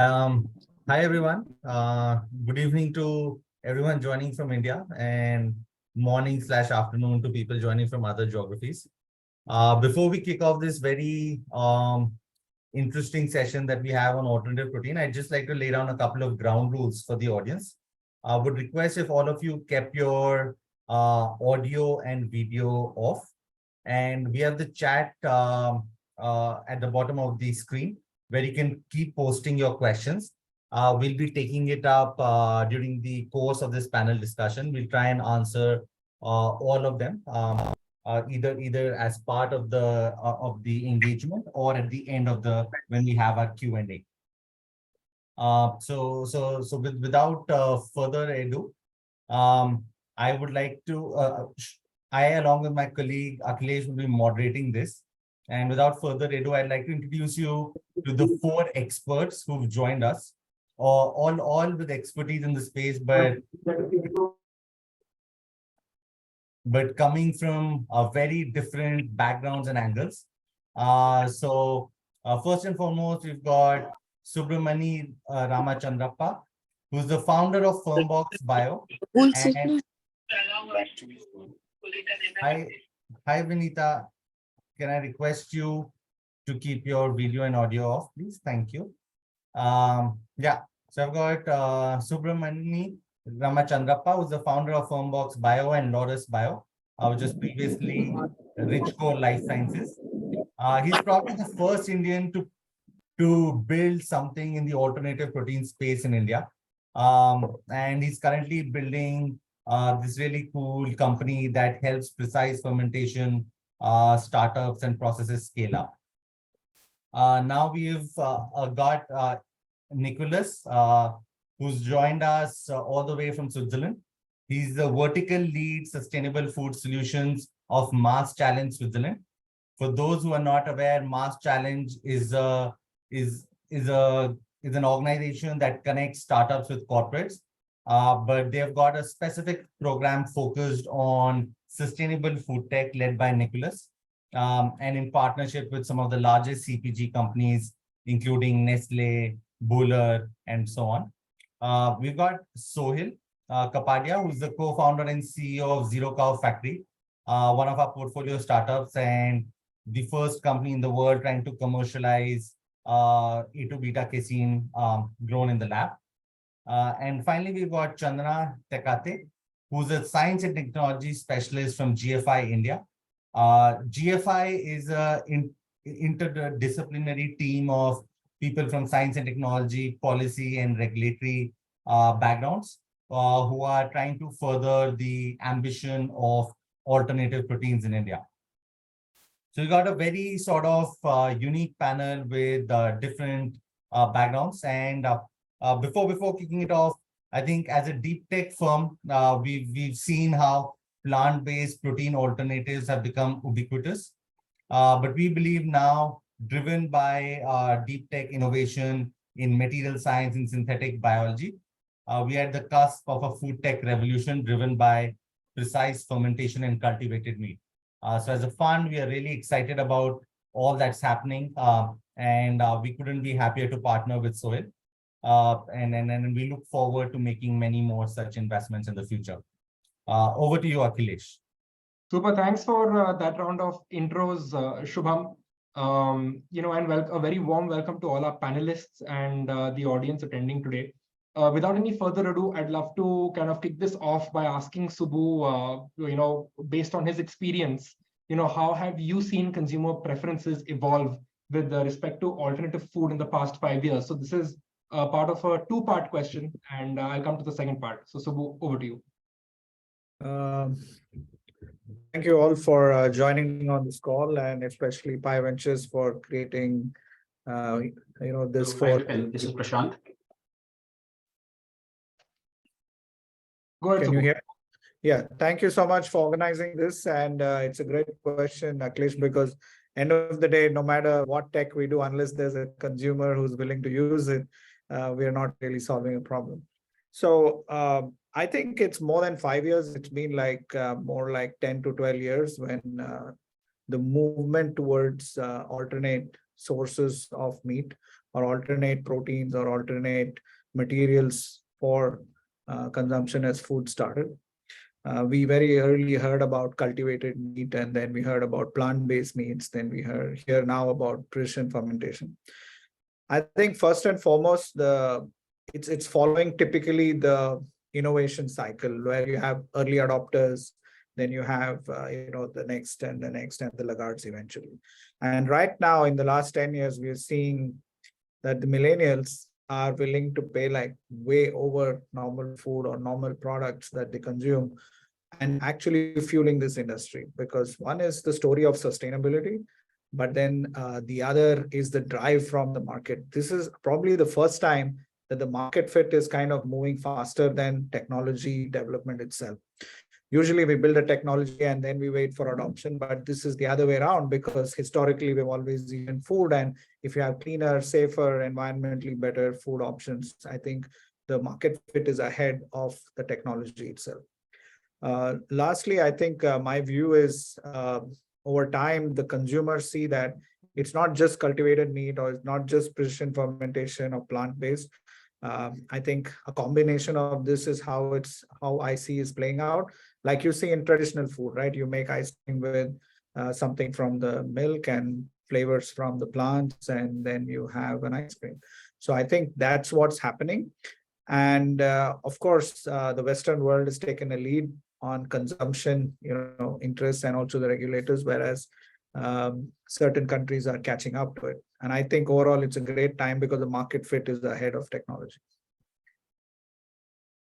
Um, Hi everyone. Good evening to everyone joining from India and morning/afternoon to people joining from other geographies. Before we kick off this very interesting session that we have on alternative protein, I'd just like to lay down a couple of ground rules for the audience. I would request if all of you kept your audio and video off, and we have the chat at the bottom of the screen where you can keep posting your questions. We'll be taking it up during the course of this panel discussion. We'll try and answer all of them, either as part of the engagement or at the end of the when we have our Q&A. Without further ado, I would like to along with my colleague Akhilesh will be moderating this. And without further ado, I'd like to introduce you to the four experts who've joined us, all with expertise in the space, but coming from very different backgrounds and angles. First and foremost, we've got Subramani Ramachandrappa, who's the founder of Firmbox Bio. And hi, Vinita. Can I request you to keep your video and audio off, please? Thank you. Yeah, so I've got Subramani Ramachandrappa, who's the founder of Firmbox Bio and Lotus Bio, which is previously Richcore Life Sciences. He's probably the first Indian to build something in the alternative protein space in India. And he's currently building this really cool company that helps precise fermentation startups and processes scale up. Now we've got Nicholas, who's joined us all the way from Switzerland. He's the vertical lead sustainable food solutions of Mass Challenge Switzerland. For those who are not aware, Mass Challenge is an organization that connects startups with corporates, but they've got a specific program focused on sustainable food tech led by Nicholas, and in partnership with some of the largest CPG companies, including Nestle, Buller, and so on. We've got Sohil Kapadia, who's the co-founder and CEO of Zero Cow Factory, one of our portfolio startups and the first company in the world trying to commercialize A2 beta casein grown in the lab. And finally, we've got Chandana Tekate, who's a science and technology specialist from GFI India. GFI is an interdisciplinary team of people from science and technology, policy and regulatory backgrounds who are trying to further the ambition of alternative proteins in India. So we got a very sort of unique panel with different backgrounds. And before kicking it off, I think as a deep tech firm, we've seen how plant-based protein alternatives have become ubiquitous. But we believe now, driven by deep tech innovation in material science and synthetic biology, we are at the cusp of a food tech revolution driven by precise fermentation and cultivated meat. So as a fund, we are really excited about all that's happening, and we couldn't be happier to partner with Sohil. And we look forward to making many more such investments in the future. Over to you, Akhilesh. Super, thanks for that round of intros, Shubham. And a very warm welcome to all our panelists and the audience attending today. Without any further ado, I'd love to kind of kick this off by asking Subbu, based on his experience, how have you seen consumer preferences evolve with respect to alternative food in the past 5 years? So this is part of a two-part question, and I'll come to the second part. So Subbu, over to you. Thank you all for joining on this call, and especially Pi Ventures for creating, this for. This is Prashant. Go ahead. Can you hear? Yeah, thank you so much for organizing this, and it's a great question, Akhilesh, because end of the day, no matter what tech we do, unless there's a consumer who's willing to use it, we are not really solving a problem. So I think it's more than 5 years. It's been like more like 10 to 12 years when the movement towards alternate sources of meat or alternate proteins or alternate materials for consumption as food started. We very early heard about cultivated meat, and then we heard about plant-based meats. Then we hear now about precision fermentation. I think first and foremost, it's following typically the innovation cycle where you have early adopters, then you have the next and the next and the laggards eventually. And right now, in the last 10 years, we are seeing that the millennials are willing to pay like way over normal food or normal products that they consume, and actually fueling this industry, because one is the story of sustainability, but then the other is the drive from the market. This is probably the first time that the market fit is kind of moving faster than technology development itself. Usually we build a technology and then we wait for adoption, but this is the other way around, because historically we've always eaten food, and if you have cleaner, safer, environmentally better food options, I think the market fit is ahead of the technology itself. Lastly, I think my view is over time, the consumers see that it's not just cultivated meat or it's not just precision fermentation or plant-based. I think a combination of this is how I see is playing out. Like you see in traditional food, right? You make ice cream with something from the milk and flavors from the plants, and then you have an ice cream. So I think that's what's happening. And of course, the Western world has taken a lead on consumption, interests, and also the regulators, whereas certain countries are catching up to it. And I think overall it's a great time because the market fit is ahead of technology.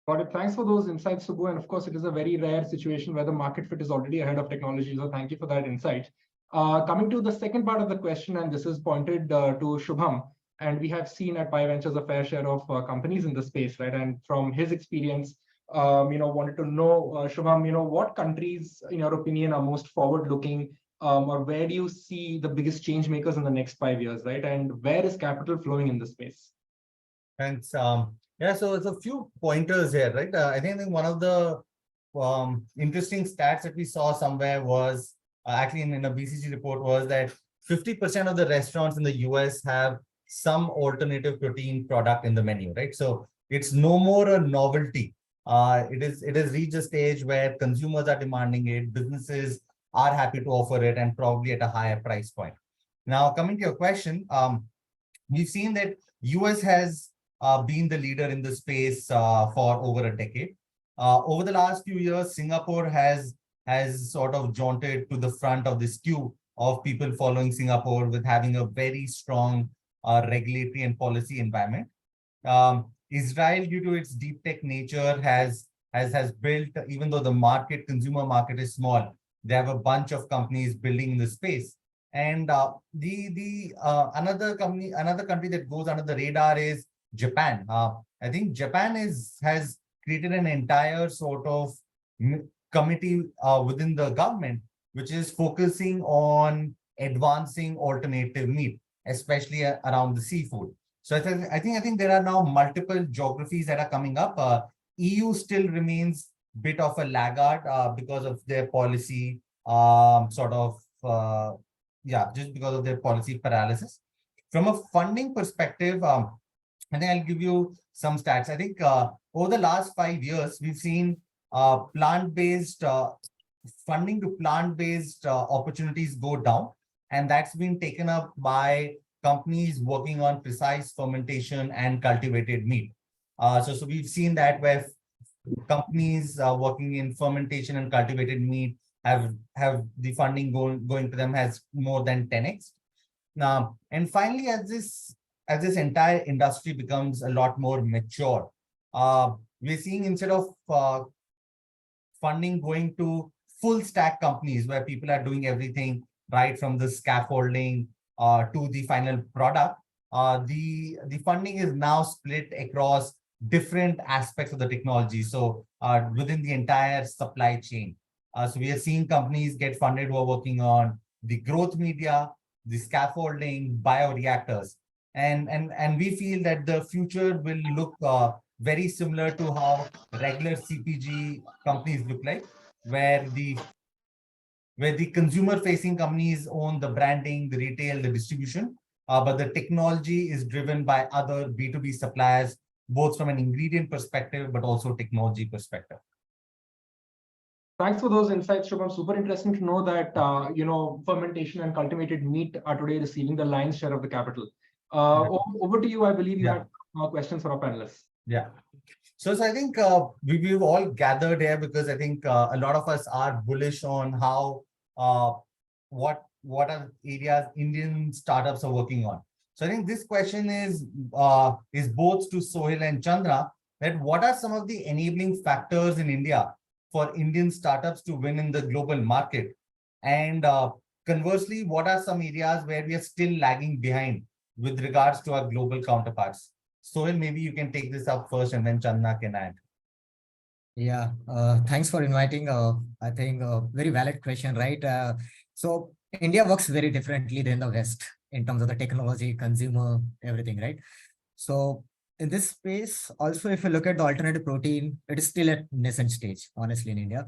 Got it. Thanks for those insights, Subbu. And of course, it is a very rare situation where the market fit is already ahead of technology. So thank you for that insight. Coming to the second part of the question, and this is pointed to Shubham. And we have seen at Pi Ventures a fair share of companies in the space, right? And from his experience, wanted to know, Shubham, what countries, in your opinion, are most forward-looking, or where do you see the biggest change makers in the next 5 years, right? And where is capital flowing in the space? Thanks. Yeah, so it's a few pointers here, right? I think one of the interesting stats that we saw somewhere was actually in a BCG report was that 50% of the restaurants in the US have some alternative protein product in the menu, right? So it's no more a novelty. It has reached a stage where consumers are demanding it, businesses are happy to offer it, and probably at a higher price point. Now, coming to your question, we've seen that US has been the leader in the space for over a decade. Over the last few years, Singapore has sort of jaunted to the front of this queue of people following Singapore with having a very strong regulatory and policy environment. Israel, due to its deep tech nature, has built, even though the consumer market is small, they have a bunch of companies building in the space. And another country that goes under the radar is Japan. I think Japan has created an entire sort of committee within the government, which is focusing on advancing alternative meat, especially around the seafood. So I think there are now multiple geographies that are coming up. EU still remains a bit of a laggard because of their policy, just because of their policy paralysis. From a funding perspective, I think I'll give you some stats. I think over the last 5 years, we've seen plant-based funding to plant-based opportunities go down, and that's been taken up by companies working on precise fermentation and cultivated meat. So we've seen that where companies working in fermentation and cultivated meat have the funding going to them has more than 10x. Now, and finally, as this entire industry becomes a lot more mature, we're seeing instead of funding going to full stack companies where people are doing everything right from the scaffolding to the final product, the funding is now split across different aspects of the technology. So within the entire supply chain. So we are seeing companies get funded who are working on the growth media, the scaffolding, bioreactors. And we feel that the future will look very similar to how regular CPG companies look like, where the consumer-facing companies own the branding, the retail, the distribution, but the technology is driven by other B2B suppliers, both from an ingredient perspective, but also technology perspective. Thanks for those insights, Shubham. Super interesting to know that fermentation and cultivated meat are today receiving the lion's share of the capital. Over to you. I believe you had more questions for our panelists. Yeah. So I think we've all gathered here because I think a lot of us are bullish on how what are areas Indian startups are working on. So I think this question is both to Sohail and Chandra, that what are some of the enabling factors in India for Indian startups to win in the global market? And conversely, what are some areas where we are still lagging behind with regards to our global counterparts? Sohail, maybe you can take this up first and then Chandra can add. Yeah, thanks for inviting. I think very valid question, right? So India works very differently than the West in terms of the technology, consumer, everything, right? So in this space, also, if you look at the alternative protein, it is still at nascent stage, honestly, in India.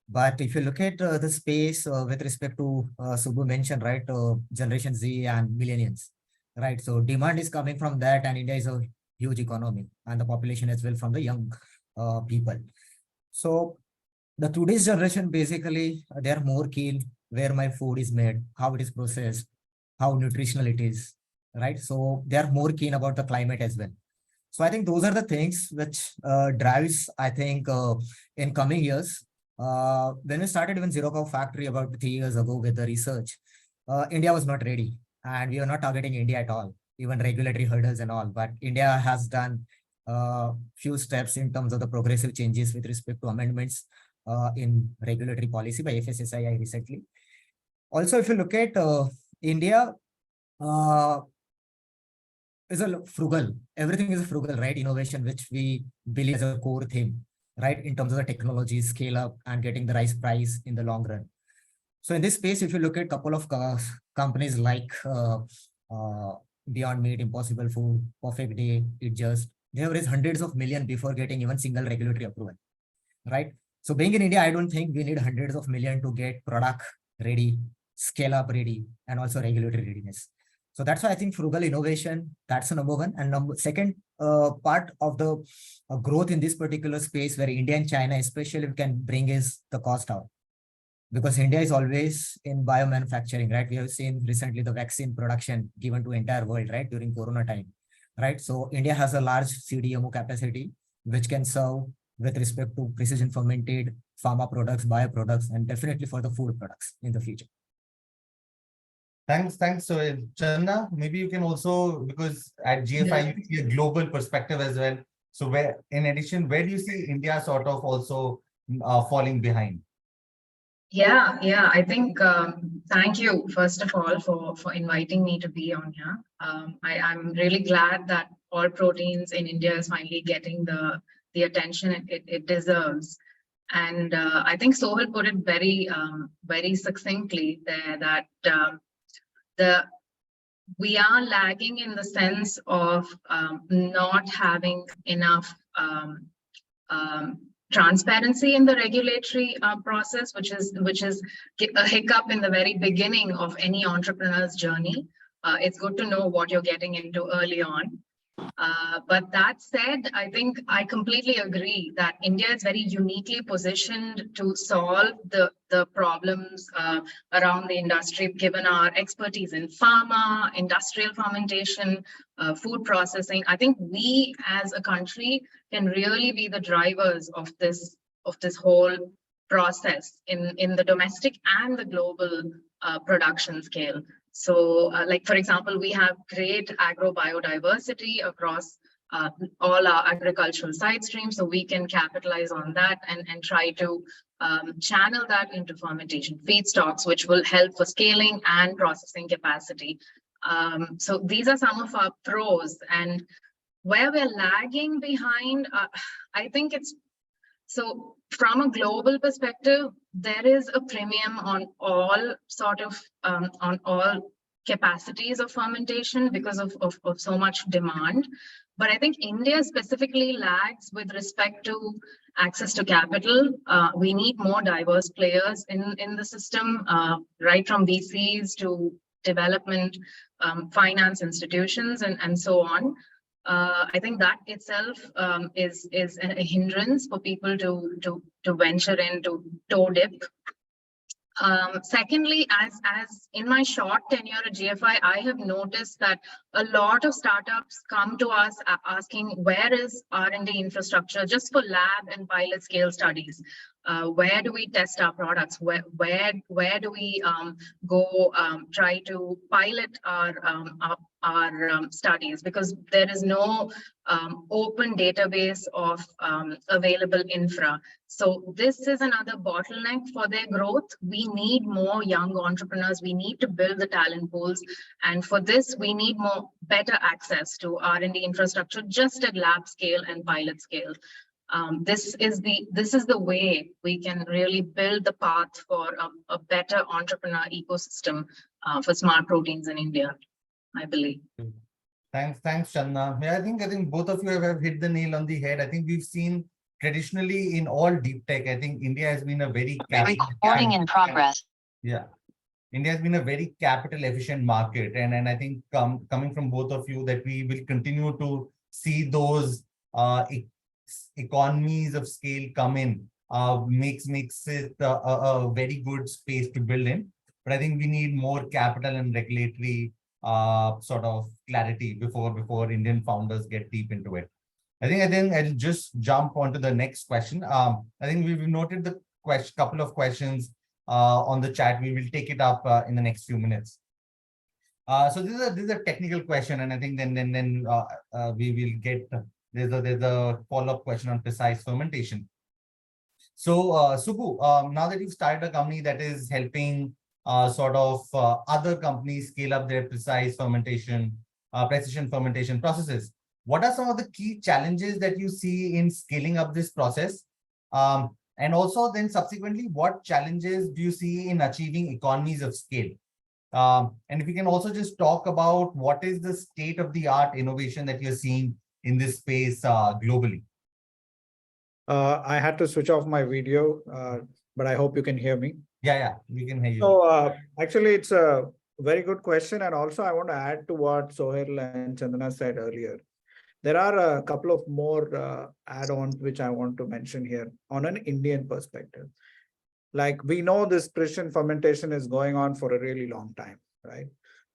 But if you look at the space with respect to Subbu mentioned, right, Generation Z and millennials, right? So demand is coming from that, and India is a huge economy, and the population as well from the young people. So the today's generation, basically, they are more keen where my food is made, how it is processed, how nutritional it is, right? So they are more keen about the climate as well. So I think those are the things which drives, I think, in coming years. When we started even Zero Cow Factory about 3 years ago with the research, India was not ready, and we are not targeting India at all, even regulatory hurdles and all. But India has done few steps in terms of the progressive changes with respect to amendments in regulatory policy by FSSAI recently. Also, if you look at India, is a frugal. Everything is frugal, right? Innovation, which we believe as a core theme, right? In terms of the technology, scale up and getting the right price in the long run. So in this space, if you look at a couple of companies like Beyond Meat, Impossible Food, Perfect Day, It Just, they have raised hundreds of millions before getting even single regulatory approval, right? So being in India, I don't think we need hundreds of millions to get product ready, scale up ready, and also regulatory readiness. So that's why I think frugal innovation, that's number one. And second part of the growth in this particular space where India and China especially can bring is the cost out. Because India is always in biomanufacturing, right? We have seen recently the vaccine production given to entire world, right? During Corona time, right? So India has a large CDMO capacity, which can serve with respect to precision fermented pharma products, bioproducts, and definitely for the food products in the future. Thanks. So Chandra, maybe you can also, because at GFI, you see a global perspective as well. So where, in addition, where do you see India sort of also falling behind? Yeah, I think thank you first of all for inviting me to be on here. I'm really glad that all proteins in India is finally getting the attention it deserves. And I think Sohail put it very succinctly there that we are lagging in the sense of not having enough transparency in the regulatory process, which is a hiccup in the very beginning of any entrepreneur's journey. It's good to know what you're getting into early on. But that said, I think I completely agree that India is very uniquely positioned to solve the problems around the industry, given our expertise in pharma, industrial fermentation, food processing. I think we as a country can really be the drivers of this whole process in the domestic and the global production scale. So like, for example, we have great agro-biodiversity across all our agricultural side streams, so we can capitalize on that and try to channel that into fermentation feedstocks, which will help for scaling and processing capacity. So these are some of our pros, and where we're lagging behind, I think it's, so from a global perspective, there is a premium on all sort of on all capacities of fermentation because of so much demand. But I think India specifically lags with respect to access to capital. We need more diverse players in the system, right from VCs to development, finance institutions, and so on. I think that itself is a hindrance for people to venture into toe dip. Secondly, as in my short tenure at GFI, I have noticed that a lot of startups come to us asking, where is R&D infrastructure just for lab and pilot scale studies? Where do we test our products? Where do we go try to pilot our studies? Because there is no open database of available infra. So this is another bottleneck for their growth. We need more young entrepreneurs. We need to build the talent pools. And for this, we need better access to R&D infrastructure just at lab scale and pilot scale. This is the way we can really build the path for a better entrepreneur ecosystem for smart proteins in India, I believe. Thanks, Chandna. Yeah, I think both of you have hit the nail on the head. I think we've seen traditionally in all deep tech, I think India has been a very recording in progress. Yeah, India has been a very capital efficient market, and I think coming from both of you that we will continue to see those economies of scale come in, makes it a very good space to build in. But I think we need more capital and regulatory sort of clarity before Indian founders get deep into it. I think I'll just jump onto the next question. I think we've noted the couple of questions on the chat. We will take it up in the next few minutes. So this is a technical question, and I think then we will get there's a follow-up question on precise fermentation. So Subbu, now that you've started a company that is helping other companies scale up their precision fermentation processes, what are some of the key challenges that you see in scaling up this process? And also then subsequently, what challenges do you see in achieving economies of scale? And if you can also just talk about what is the state-of-the-art innovation that you're seeing in this space globally. I had to switch off my video, but I hope you can hear me. Yeah, we can hear you. So actually, it's a very good question. And also, I want to add to what Sohail and Chandana said earlier. There are a couple of more add-ons which I want to mention here on an Indian perspective. Like we know this precision fermentation is going on for a really long time, right?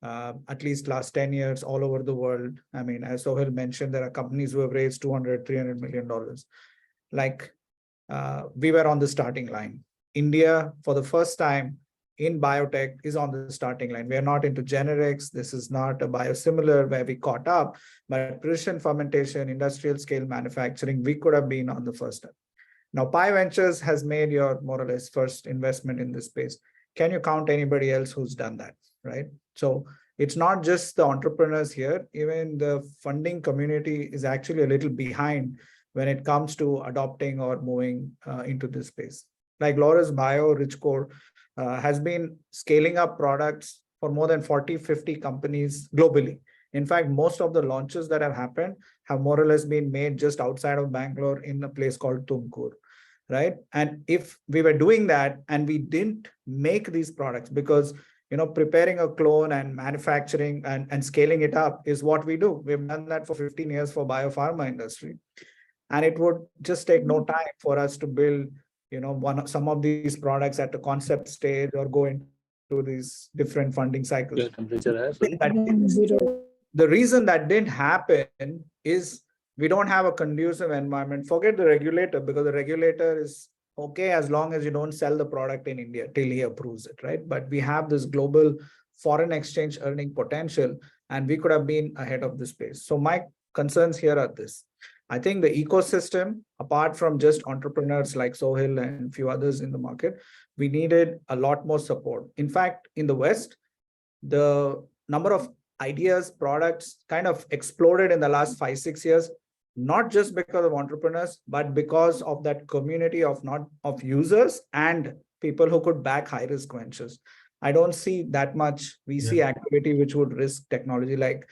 At least last 10 years all over the world. I mean, as Sohail mentioned, there are companies who have raised $200, $300 million. Like we were on the starting line. India, for the first time in biotech, is on the starting line. We are not into generics. This is not a biosimilar where we caught up, but precision fermentation, industrial scale manufacturing, we could have been on the first step. Now, Pi Ventures has made your more or less first investment in this space. Can you count anybody else who's done that, right? So it's not just the entrepreneurs here, even the funding community is actually a little behind when it comes to adopting or moving into this space. Like Laurus Bio, Richcore has been scaling up products for more than 40, 50 companies globally. In fact, most of the launches that have happened have more or less been made just outside of Bangalore in a place called Tumkur, right? And if we were doing that and we didn't make these products, because preparing a clone and manufacturing and scaling it up is what we do. We've done that for 15 years for biopharma industry. And it would just take no time for us to build, some of these products at the concept stage or go into these different funding cycles. The reason that didn't happen is we don't have a conducive environment. Forget the regulator, because the regulator is okay as long as you don't sell the product in India till he approves it, right? But we have this global foreign exchange earning potential, and we could have been ahead of the space. So my concerns here are this. I think the ecosystem, apart from just entrepreneurs like Sohail and a few others in the market, we needed a lot more support. In fact, in the West, the number of ideas, products kind of exploded in the last 5-6 years, not just because of entrepreneurs, but because of that community of users and people who could back high-risk ventures. I don't see that much VC activity which would risk technology. Like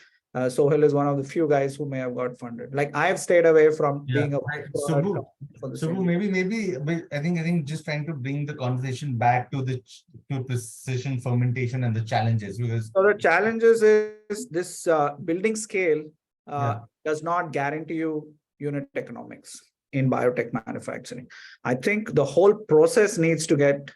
Sohail is one of the few guys who may have got funded. Like I have stayed away from being a Subbu, maybe I think just trying to bring the conversation back to the to precision fermentation and the challenges? Because So the challenges is this building scale Yeah. does not guarantee you unit economics in biotech manufacturing. I think the whole process needs to get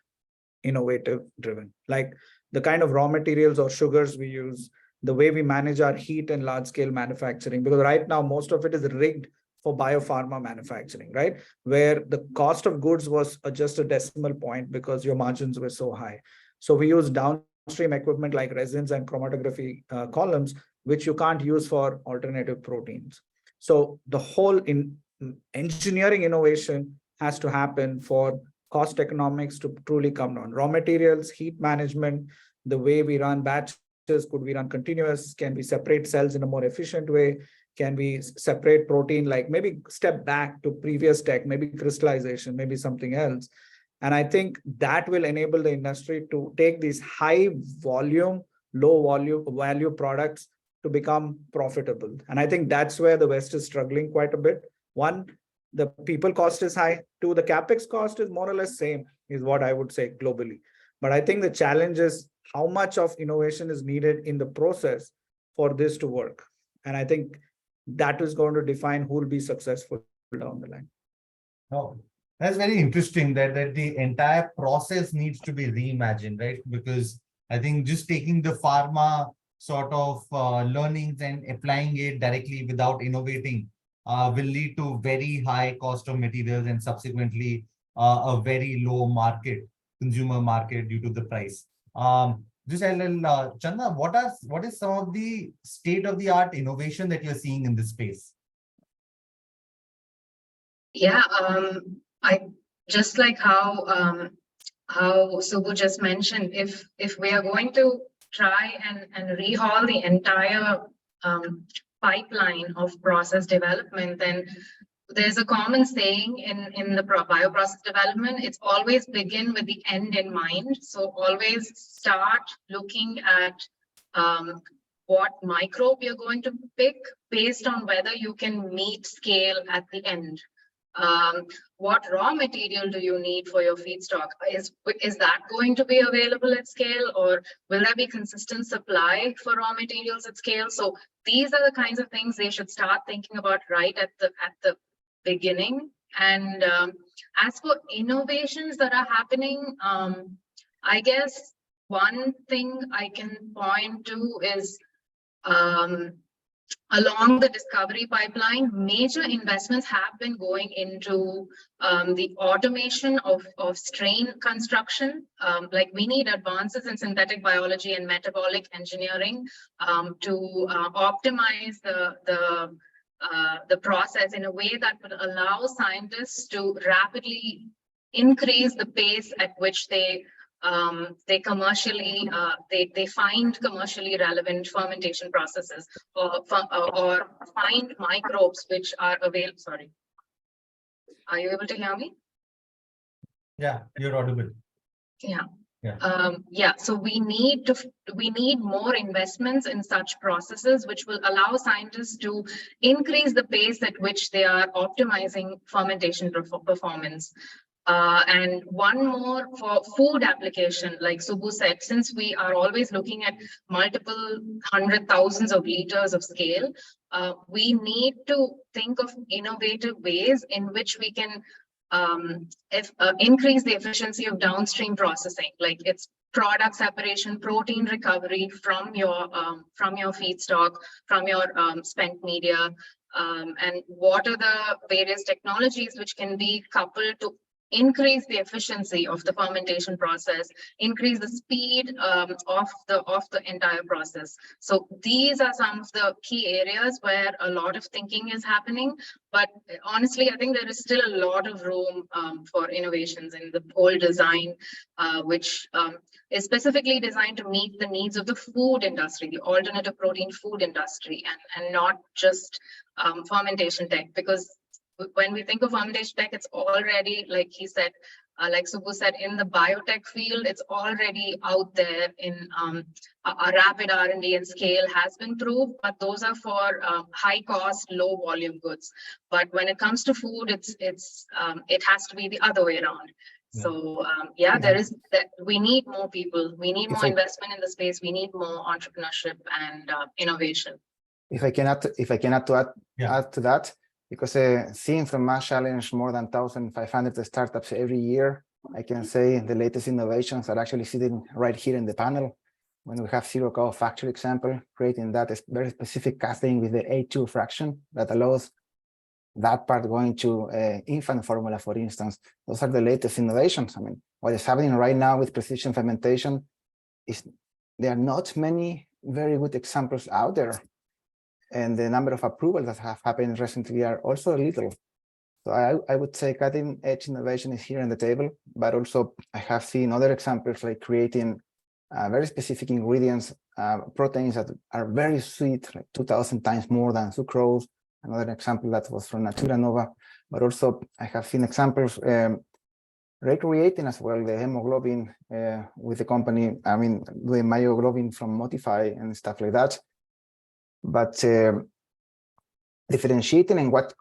innovative driven, like the kind of raw materials or sugars we use, the way we manage our heat and large scale manufacturing, because right now most of it is rigged for biopharma manufacturing, right? Where the cost of goods was just a decimal point because your margins were so high. So we use downstream equipment like resins and chromatography columns, which you can't use for alternative proteins. So the whole engineering innovation has to happen for cost economics to truly come down. Raw materials, heat management, the way we run batches, could we run continuous? Can we separate cells in a more efficient way? Can we separate protein, like maybe step back to previous tech, maybe crystallization, maybe something else. And I think that will enable the industry to take these high volume, low volume value products to become profitable. And I think that's where the West is struggling quite a bit. One, the people cost is high. Two, the capex cost is more or less same, is what I would say globally. But I think the challenge is how much of innovation is needed in the process for this to work. And I think that is going to define who will be successful down the line. Oh, that's very interesting that the entire process needs to be reimagined, right? Because I think just taking the pharma sort of learnings and applying it directly without innovating will lead to very high cost of materials and subsequently a very low consumer market due to the price. Chanda, what is some of the state-of-the-art innovation that you're seeing in this space? Yeah, I just like how Subbu just mentioned, if we are going to try and rehaul the entire pipeline of process development, then there's a common saying in the bioprocess development, it's always begin with the end in mind. So always start looking at what microbe you're going to pick based on whether you can meet scale at the end. What raw material do you need for your feedstock? Is that going to be available at scale, or will there be consistent supply for raw materials at scale? So these are the kinds of things they should start thinking about right at the beginning. And as for innovations that are happening, I guess one thing I can point to is along the discovery pipeline, major investments have been going into the automation of strain construction. Like we need advances in synthetic biology and metabolic engineering to optimize the process in a way that would allow scientists to rapidly increase the pace at which they find commercially relevant fermentation processes or find microbes which are available. Sorry, are you able to hear me? Yeah, you're audible. Yeah. So we need more investments in such processes, which will allow scientists to increase the pace at which they are optimizing fermentation performance. And one more for food application, like Subbu said, since we are always looking at multiple hundred thousands of liters of scale, we need to think of innovative ways in which we can increase the efficiency of downstream processing, like it's product separation, protein recovery from your feedstock, from your spent media, and what are the various technologies which can be coupled to increase the efficiency of the fermentation process, increase the speed of the entire process. So these are some of the key areas where a lot of thinking is happening. But honestly, I think there is still a lot of room for innovations in the whole design, which is specifically designed to meet the needs of the food industry, the alternative protein food industry, and not just fermentation tech. Because when we think of fermentation tech, it's already, like he said, like Subbu said, in the biotech field, it's already out there in a rapid R&D and scale has been proved, but those are for high cost, low volume goods. But when it comes to food, it has to be the other way around. So yeah, there is that we need more people. We need If more I- investment in the space. We need more entrepreneurship and innovation. If I can add Yeah. add to that, because seeing from Mass Challenge more than 1,500 startups every year, I can say the latest innovations are actually sitting right here in the panel. When we have zero cow factory example, creating that is very specific casting with the A2 fraction that allows that part going to infant formula, for instance. Those are the latest innovations. I mean, what is happening right now with precision fermentation is there are not many very good examples out there. And the number of approvals that have happened recently are also little. So I would say cutting edge innovation is here on the table, but also I have seen other examples like creating very specific ingredients, proteins that are very sweet, like 2,000 times more than sucrose. Another example that was from Natura Nova, but also I have seen examples recreating as well the hemoglobin with the company, I mean, doing myoglobin from Modify and stuff like that. But differentiating in what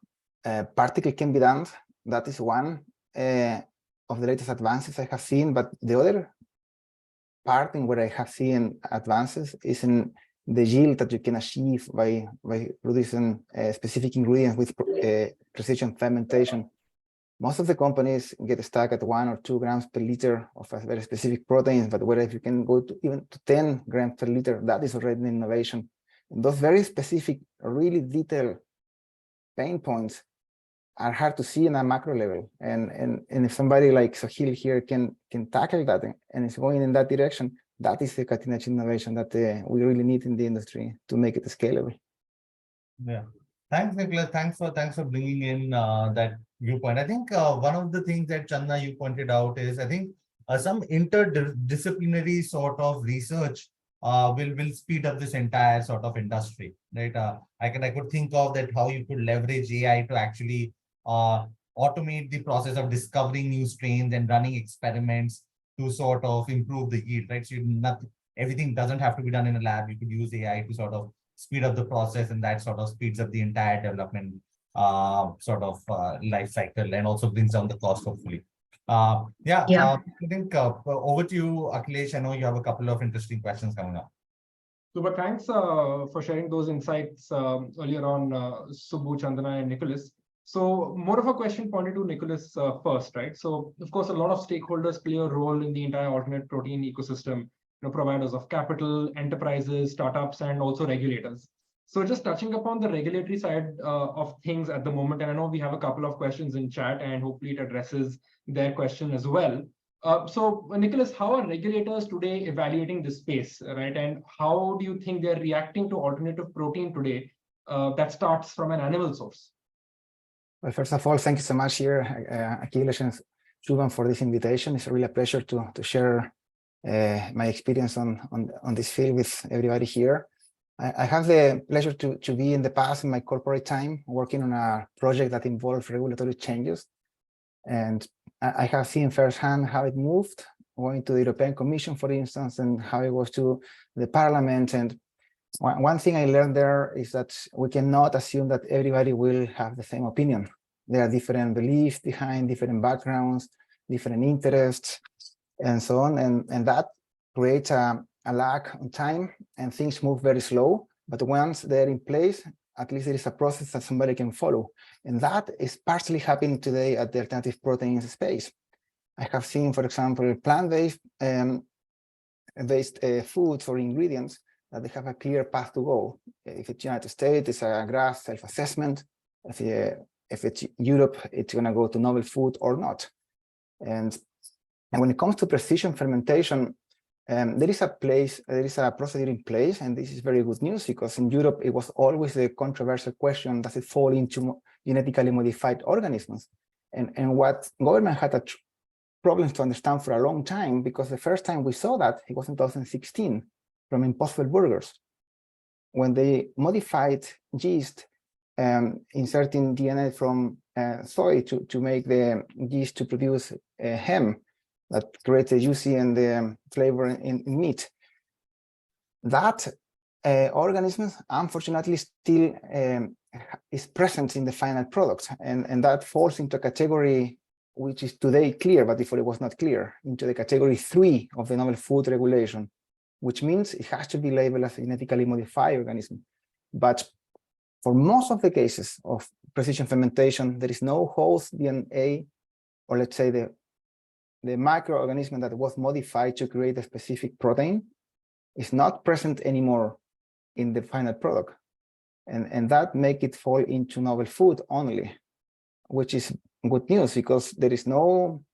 particle can be done, that is one of the latest advances I have seen. But the other part in where I have seen advances is in the yield that you can achieve by producing specific ingredients with precision fermentation. Most of the companies get stuck at 1 or 2 grams per liter of a very specific proteins, but where if you can go to even to 10 grams per liter, that is already an innovation. And those very specific, really detailed pain points are hard to see in a macro level. And if somebody like Sohail here can tackle that and is going in that direction, that is the cutting edge innovation that we really need in the industry to make it scalable. Yeah. Thanks, Nicholas. Thanks for bringing in that viewpoint. I think one of the things that Chandna you pointed out is I think some interdisciplinary sort of research will speed up this entire sort of industry, right? I could think of that how you could leverage AI to actually automate the process of discovering new strains and running experiments to sort of improve the yield, right? So everything doesn't have to be done in a lab. You could use AI to sort of speed up the process, and that sort of speeds up the entire development life cycle and also brings down the cost, hopefully. I think over to you, Akhilesh. I know you have a couple of interesting questions coming up. Super, thanks for sharing those insights earlier on, Subbu, Chandana, and Nicholas. So more of a question pointed to Nicholas first, right? So of course, a lot of stakeholders play a role in the entire alternate protein ecosystem, providers of capital, enterprises, startups, and also regulators. So just touching upon the regulatory side of things at the moment, and I know we have a couple of questions in chat, and hopefully it addresses their question as well. So Nicholas, how are regulators today evaluating this space, right? And how do you think they're reacting to alternative protein today that starts from an animal source? Well, first of all, thank you so much here, Akhilesh and Shubham, for this invitation. It's really a pleasure to share my experience on this field with everybody here. I have the pleasure to be in the past in my corporate time working on a project that involved regulatory changes. And I have seen firsthand how it moved, going to the European Commission, for instance, and how it was to the Parliament. And one thing I learned there is that we cannot assume that everybody will have the same opinion. There are different beliefs behind, different backgrounds, different interests, and so on. And that creates a lag on time, and things move very slow. But once they're in place, at least there is a process that somebody can follow. And that is partially happening today at the alternative proteins space. I have seen, for example, plant-based foods or ingredients that they have a clear path to go. If it's United States, it's a GRAS self-assessment. If it's Europe, it's going to go to novel food or not. And when it comes to precision fermentation, there is a procedure in place, and this is very good news because in Europe, it was always the controversial question, does it fall into genetically modified organisms? And what government had problems to understand for a long time, because the first time we saw that, it was in 2016 from Impossible Burgers, when they modified yeast, inserting DNA from soy to make the yeast to produce heme that creates the juicy and the flavor in meat. That organism, unfortunately, still is present in the final product, and that falls into a category which is today clear, but before it was not clear, into the category 3 of the novel food regulation, which means it has to be labeled as a genetically modified organism. But for most of the cases of precision fermentation, there is no host DNA, or let's say the microorganism that was modified to create a specific protein is not present anymore in the final product. And that make it fall into novel food only, which is good news because there is no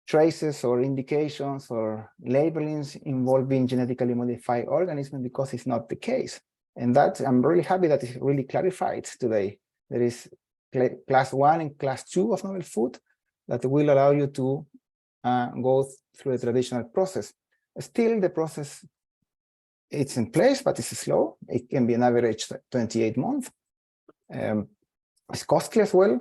traces or indications or labelings involving genetically modified organisms because it's not the case. And that I'm really happy that it's really clarified today. There is class 1 and class 2 of novel food that will allow you to go through the traditional process. Still, the process it's in place, but it's slow. It can be an average 28 months. It's costly as well.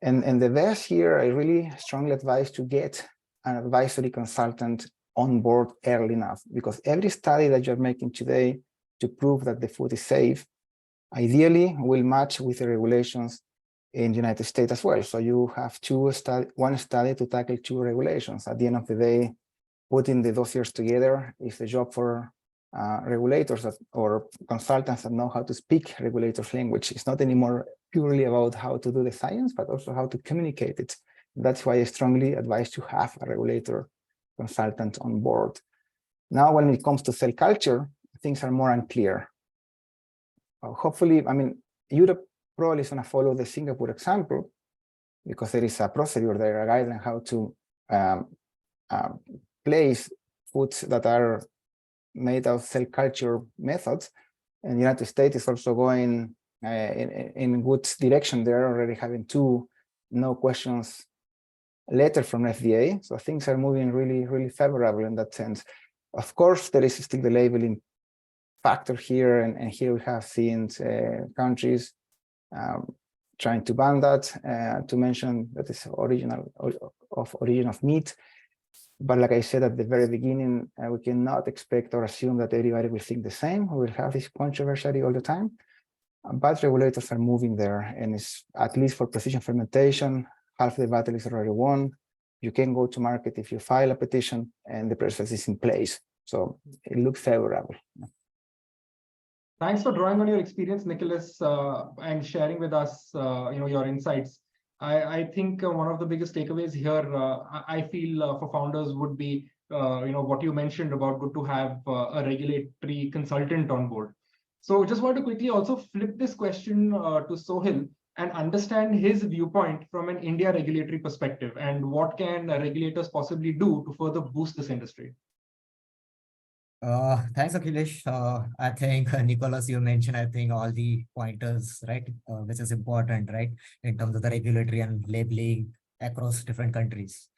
And the best here, I really strongly advise to get an advisory consultant on board early enough, because every study that you're making today to prove that the food is safe, ideally will match with the regulations in the United States as well. So you have one study to tackle 2 regulations. At the end of the day, putting the dossiers together is a job for regulators or consultants that know how to speak regulators' language. It's not anymore purely about how to do the science, but also how to communicate it. That's why I strongly advise to have a regulator consultant on board. Now, when it comes to cell culture, things are more unclear. Hopefully, I mean, Europe probably is going to follow the Singapore example because there is a procedure there, a guide on how to place foods that are made of cell culture methods. And the United States is also going in good direction there, already having 2 no questions letter from FDA. So things are moving really, really favorable in that sense. Of course, there is still the labeling factor here, and here we have seen countries trying to ban that, to mention that it's origin of meat. But like I said at the very beginning, we cannot expect or assume that everybody will think the same. We will have this controversy all the time. But regulators are moving there, and it's at least for precision fermentation, half the battle is already won. You can go to market if you file a petition, and the process is in place. So it looks favorable. Thanks for drawing on your experience, Nicholas, and sharing with us, your insights. I think one of the biggest takeaways here, I feel for founders would be, what you mentioned about good to have a regulatory consultant on board. So just want to quickly also flip this question to Sohail and understand his viewpoint from an India regulatory perspective, and what can regulators possibly do to further boost this industry. Thanks, Akhilesh. I think, Nicholas, you mentioned, I think, all the pointers, right, which is important, right, in terms of the regulatory and labeling across different countries.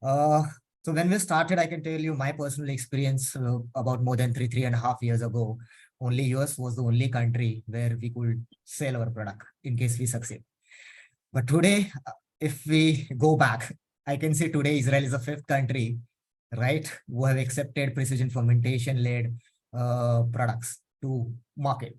So when we started, I can tell you my personal experience about more than 3.5 years ago. Only US was the only country where we could sell our product in case we succeed. But today, if we go back, I can say today Israel is the 5th country, right, who have accepted precision fermentation-led products to market.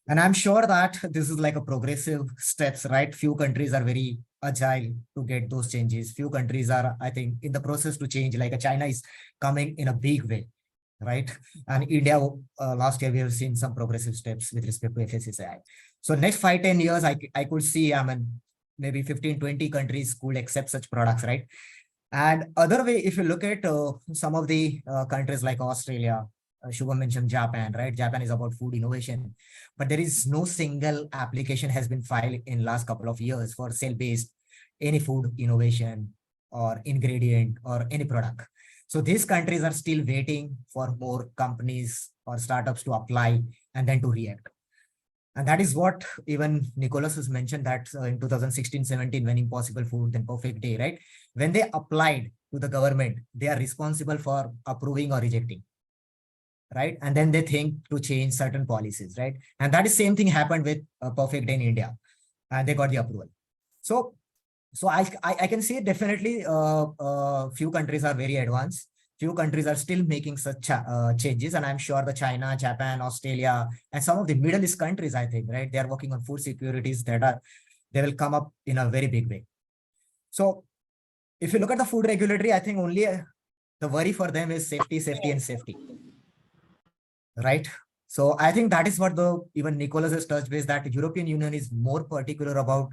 And I'm sure that this is like a progressive steps, right? Few countries are very agile to get those changes. Few countries are, I think, in the process to change, like China is coming in a big way, right? And India, last year, we have seen some progressive steps with respect to FSSAI. So next 5-10 years, I could see, I mean, maybe 15-20 countries could accept such products, right? And other way, if you look at some of the countries like Australia, Shubham mentioned Japan, right? Japan is about food innovation, but there is no single application has been filed in last couple of years for cell-based any food innovation or ingredient or any product. So these countries are still waiting for more companies or startups to apply and then to react. And that is what even Nicholas has mentioned, that in 2016-17, when Impossible Food, then Perfect Day, right? When they applied to the government, they are responsible for approving or rejecting, right? And then they think to change certain policies, right? And that is same thing happened with Perfect Day in India, and they got the approval. So I can say definitely few countries are very advanced. Few countries are still making such changes, and I'm sure the China, Japan, Australia, and some of the Middle East countries, I think, right, they are working on food securities they will come up in a very big way. So if you look at the food regulatory, I think only the worry for them is safety, safety, and safety. Right. So I think that is what the even Nicholas has touched base, that European Union is more particular about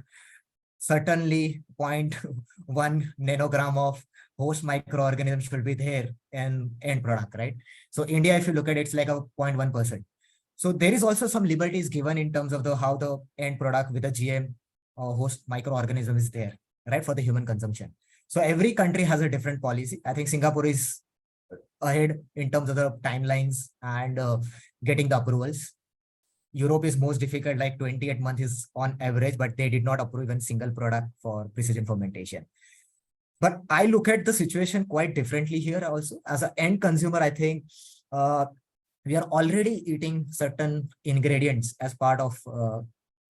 certainly 0.1 nanogram of host microorganism should be there in end product, right? So India, if you look at it, it's like a 0.1%. So there is also some liberties given in terms of the how the end product with a GM host microorganism is there, right, for the human consumption. So every country has a different policy. I think Singapore is ahead in terms of the timelines and getting the approvals. Europe is most difficult, like 28 months is on average, but they did not approve even single product for precision fermentation. But I look at the situation quite differently here also. As an end consumer, I think we are already eating certain ingredients as part of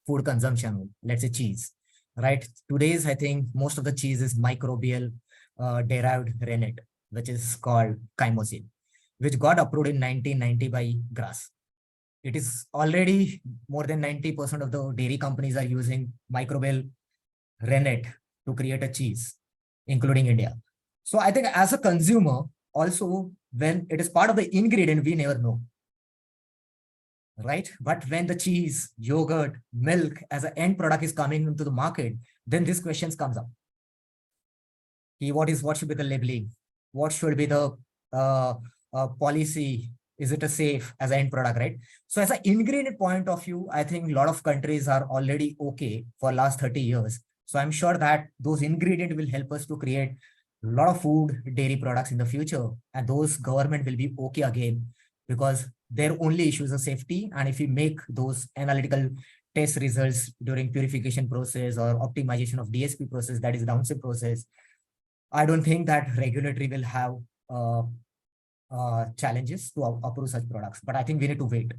food consumption, let's say cheese, right? Today's, I think most of the cheese is microbial derived rennet, which is called chymosin, which got approved in 1990 by GRAS. It is already more than 90% of the dairy companies are using microbial rennet to create a cheese, including India. So I think as a consumer, also when it is part of the ingredient, we never know. Right? But when the cheese, yogurt, milk as an end product is coming into the market, then these questions comes up. What should be the labeling? What should be the policy? Is it a safe as an end product, right? So as an ingredient point of view, I think a lot of countries are already okay for last 30 years. So I'm sure that those ingredients will help us to create a lot of food, dairy products in the future. And those government will be okay again, because their only issue is the safety. And if you make those analytical test results during purification process or optimization of DSP process, that is downstream process, I don't think that regulatory will have challenges to approve such products, but I think we need to wait.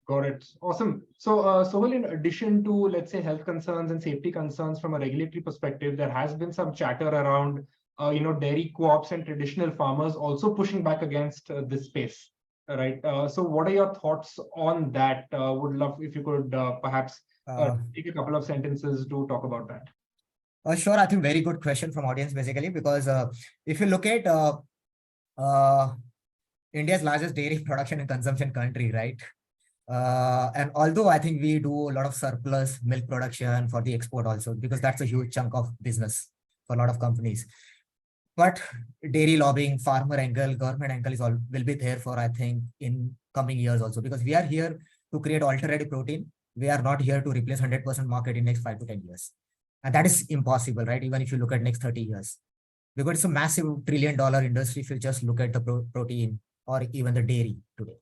Got it. Awesome. So, Sohel, in addition to, let's say, health concerns and safety concerns from a regulatory perspective, there has been some chatter around, dairy co-ops and traditional farmers also pushing back against this space, right? So what are your thoughts on that? Would love if you could perhaps take a couple of sentences to talk about that. Sure. I think very good question from audience, basically, because if you look at India's largest dairy production and consumption country, right? And although I think we do a lot of surplus milk production for the export also, because that's a huge chunk of business for a lot of companies. But dairy lobbying, farmer angle, government angle will be there for, I think, in coming years also, because we are here to create alternative protein. We are not here to replace 100% market in next 5 to 10 years. And that is impossible, right? Even if you look at next 30 years, because it's a massive $1 trillion industry if you just look at the protein or even the dairy today.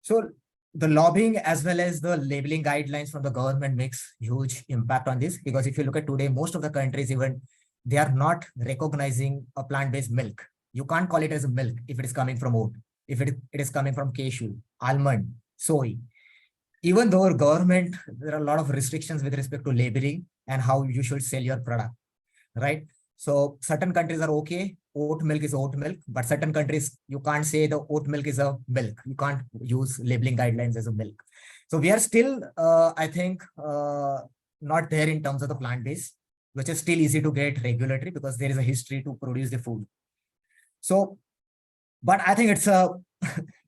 So the lobbying as well as the labeling guidelines from the government makes huge impact on this, because if you look at today, most of the countries, even they are not recognizing a plant-based milk. You can't call it as a milk if it is coming from oat, if it is coming from cashew, almond, soy. Even though government, there are a lot of restrictions with respect to labeling and how you should sell your product, right? So certain countries are okay, oat milk is oat milk, but certain countries, you can't say the oat milk is a milk. You can't use labeling guidelines as a milk. So we are still, I think, not there in terms of the plant-based, which is still easy to get regulatory because there is a history to produce the food. So, but I think it's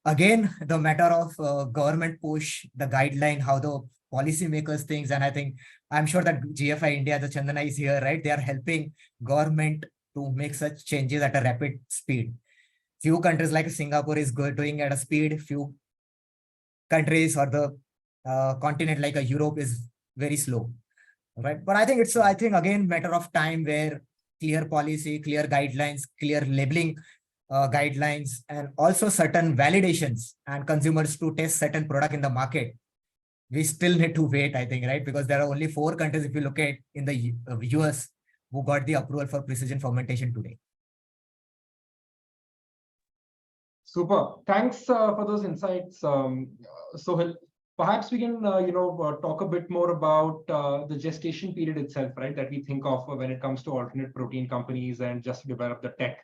again, the matter of government push, the guideline, how the policymakers things. And I think, I'm sure that GFI India, the Chandana is here, right? They are helping government to make such changes at a rapid speed. Few countries like Singapore is doing at a speed, few countries or the continent like Europe is very slow, right? But I think it's, I think again, matter of time where clear policy, clear guidelines, clear labeling guidelines, and also certain validations and consumers to test certain product in the market. We still need to wait, I think, right? Because there are only 4 countries, if you look at in the US, who got the approval for precision fermentation today. Super. Thanks for those insights, Sohel. Perhaps we can, talk a bit more about the gestation period itself, right? That we think of when it comes to alternate protein companies and just to develop the tech.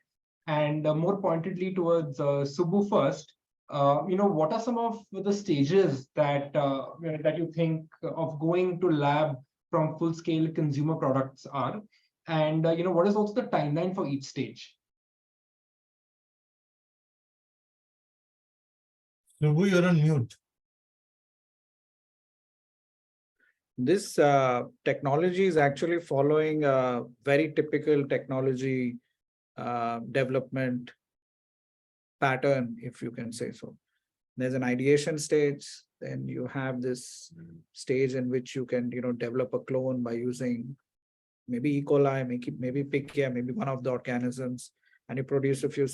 And more pointedly towards Subbu first, what are some of the stages that that you think of going to lab from full-scale consumer products are? And what is also the timeline for each stage? Subbu, you're on mute. This technology is actually following a very typical technology development pattern, if you can say so. There's an ideation stage, then you have this stage in which you can, develop a clone by using maybe E. coli, maybe Pichia, maybe one of the organisms, and you produce a few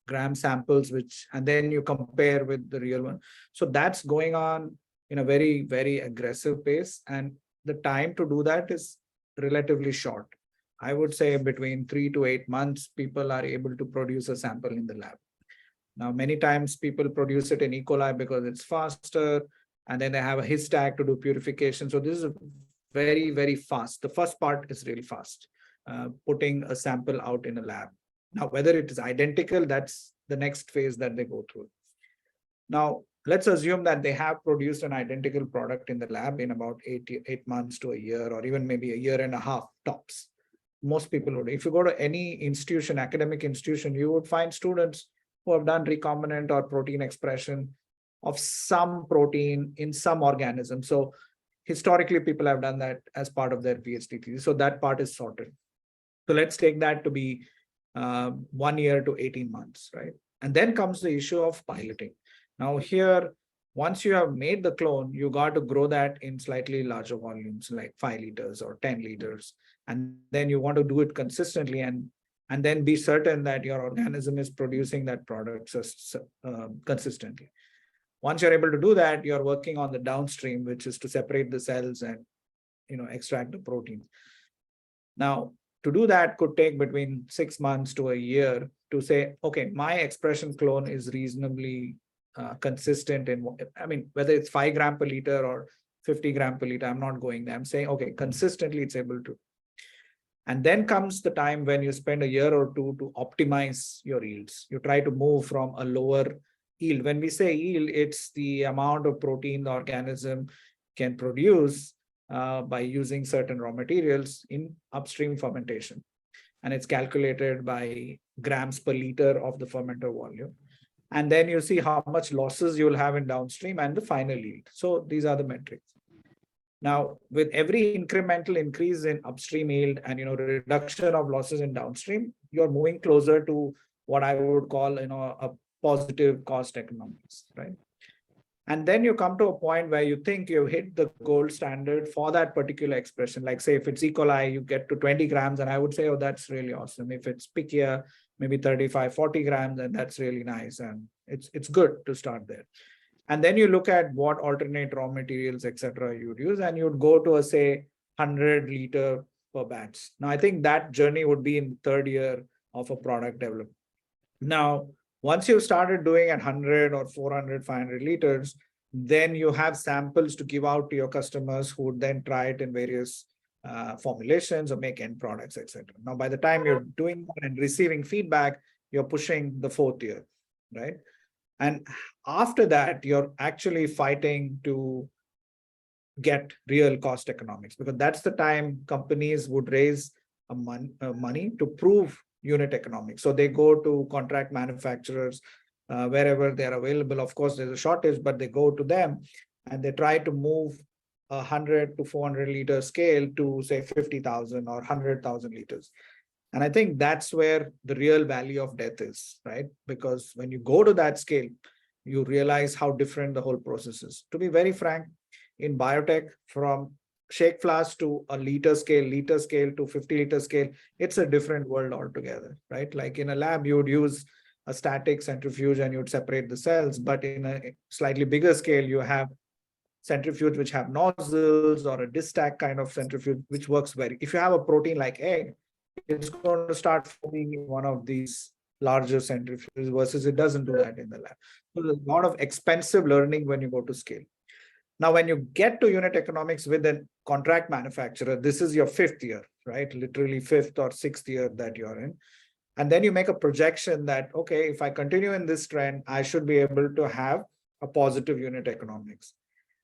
gram samples, and then you compare with the real one. So that's going on in a very, very aggressive pace, and the time to do that is relatively short. I would say between 3 to 8 months, people are able to produce a sample in the lab. Now, many times people produce it in E. coli because it's faster, and then they have a his tag to do purification. So this is very, very fast. The first part is really fast, putting a sample out in a lab. Now, whether it is identical, that's the next phase that they go through. Now, let's assume that they have produced an identical product in the lab in about 8 months to a year, or even maybe a year and a half tops. Most people would. If you go to any institution, academic institution, you would find students who have done recombinant or protein expression of some protein in some organism. So historically, people have done that as part of their PhD thesis. So that part is sorted. So let's take that to be 1 year to 18 months, right? And then comes the issue of piloting. Now here, once you have made the clone, you got to grow that in slightly larger volumes, like 5 liters or 10 liters. And then you want to do it consistently and then be certain that your organism is producing that product consistently. Once you're able to do that, you're working on the downstream, which is to separate the cells and extract the protein. Now, to do that could take between 6 months to a year to say, okay, my expression clone is reasonably consistent in, whether it's 5 gram per liter or 50 gram per liter, I'm not going there. I'm saying, okay, consistently it's able to. And then comes the time when you spend a year or two to optimize your yields. You try to move from a lower yield. When we say yield, it's the amount of protein the organism can produce by using certain raw materials in upstream fermentation. And it's calculated by grams per liter of the fermenter volume. And then you see how much losses you'll have in downstream and the final yield. So these are the metrics. Now, with every incremental increase in upstream yield and reduction of losses in downstream, you're moving closer to what I would call a positive cost economics, right? And then you come to a point where you think you've hit the gold standard for that particular expression. Like say, if it's E. coli, you get to 20 grams, and I would say, oh, that's really awesome. If it's Pichia, maybe 35, 40 grams, and that's really nice. And it's good to start there. And then you look at what alternate raw materials, etc. you'd use, and you'd go to say 100 liter per batch. Now, I think that journey would be in the 3rd year of a product development. Now, once you've started doing at 100 or 400, 500 liters, then you have samples to give out to your customers who would then try it in various formulations or make end products, etc. Now, by the time you're doing and receiving feedback, you're pushing the 4th year, right? And after that, you're actually fighting to get real cost economics, because that's the time companies would raise money to prove unit economics. So they go to contract manufacturers wherever they're available. Of course, there's a shortage, but they go to them and they try to move 100 to 400 liter scale to say 50,000 or 100,000 liters. And I think that's where the real value of death is, right? Because when you go to that scale, you realize how different the whole process is. To be very frank, in biotech, from shake flask to a liter scale to 50 liter scale, it's a different world altogether, right? Like in a lab, you would use a static centrifuge and you'd separate the cells, but in a slightly bigger scale, you have centrifuge which have nozzles or a distack kind of centrifuge, which works if you have a protein like egg, it's going to start forming in one of these larger centrifuges versus it doesn't do that in the lab. So there's a lot of expensive learning when you go to scale. Now, when you get to unit economics with a contract manufacturer, this is your 5th year, right? Literally 5th or 6th year that you're in. And then you make a projection that, okay, if I continue in this trend, I should be able to have a positive unit economics.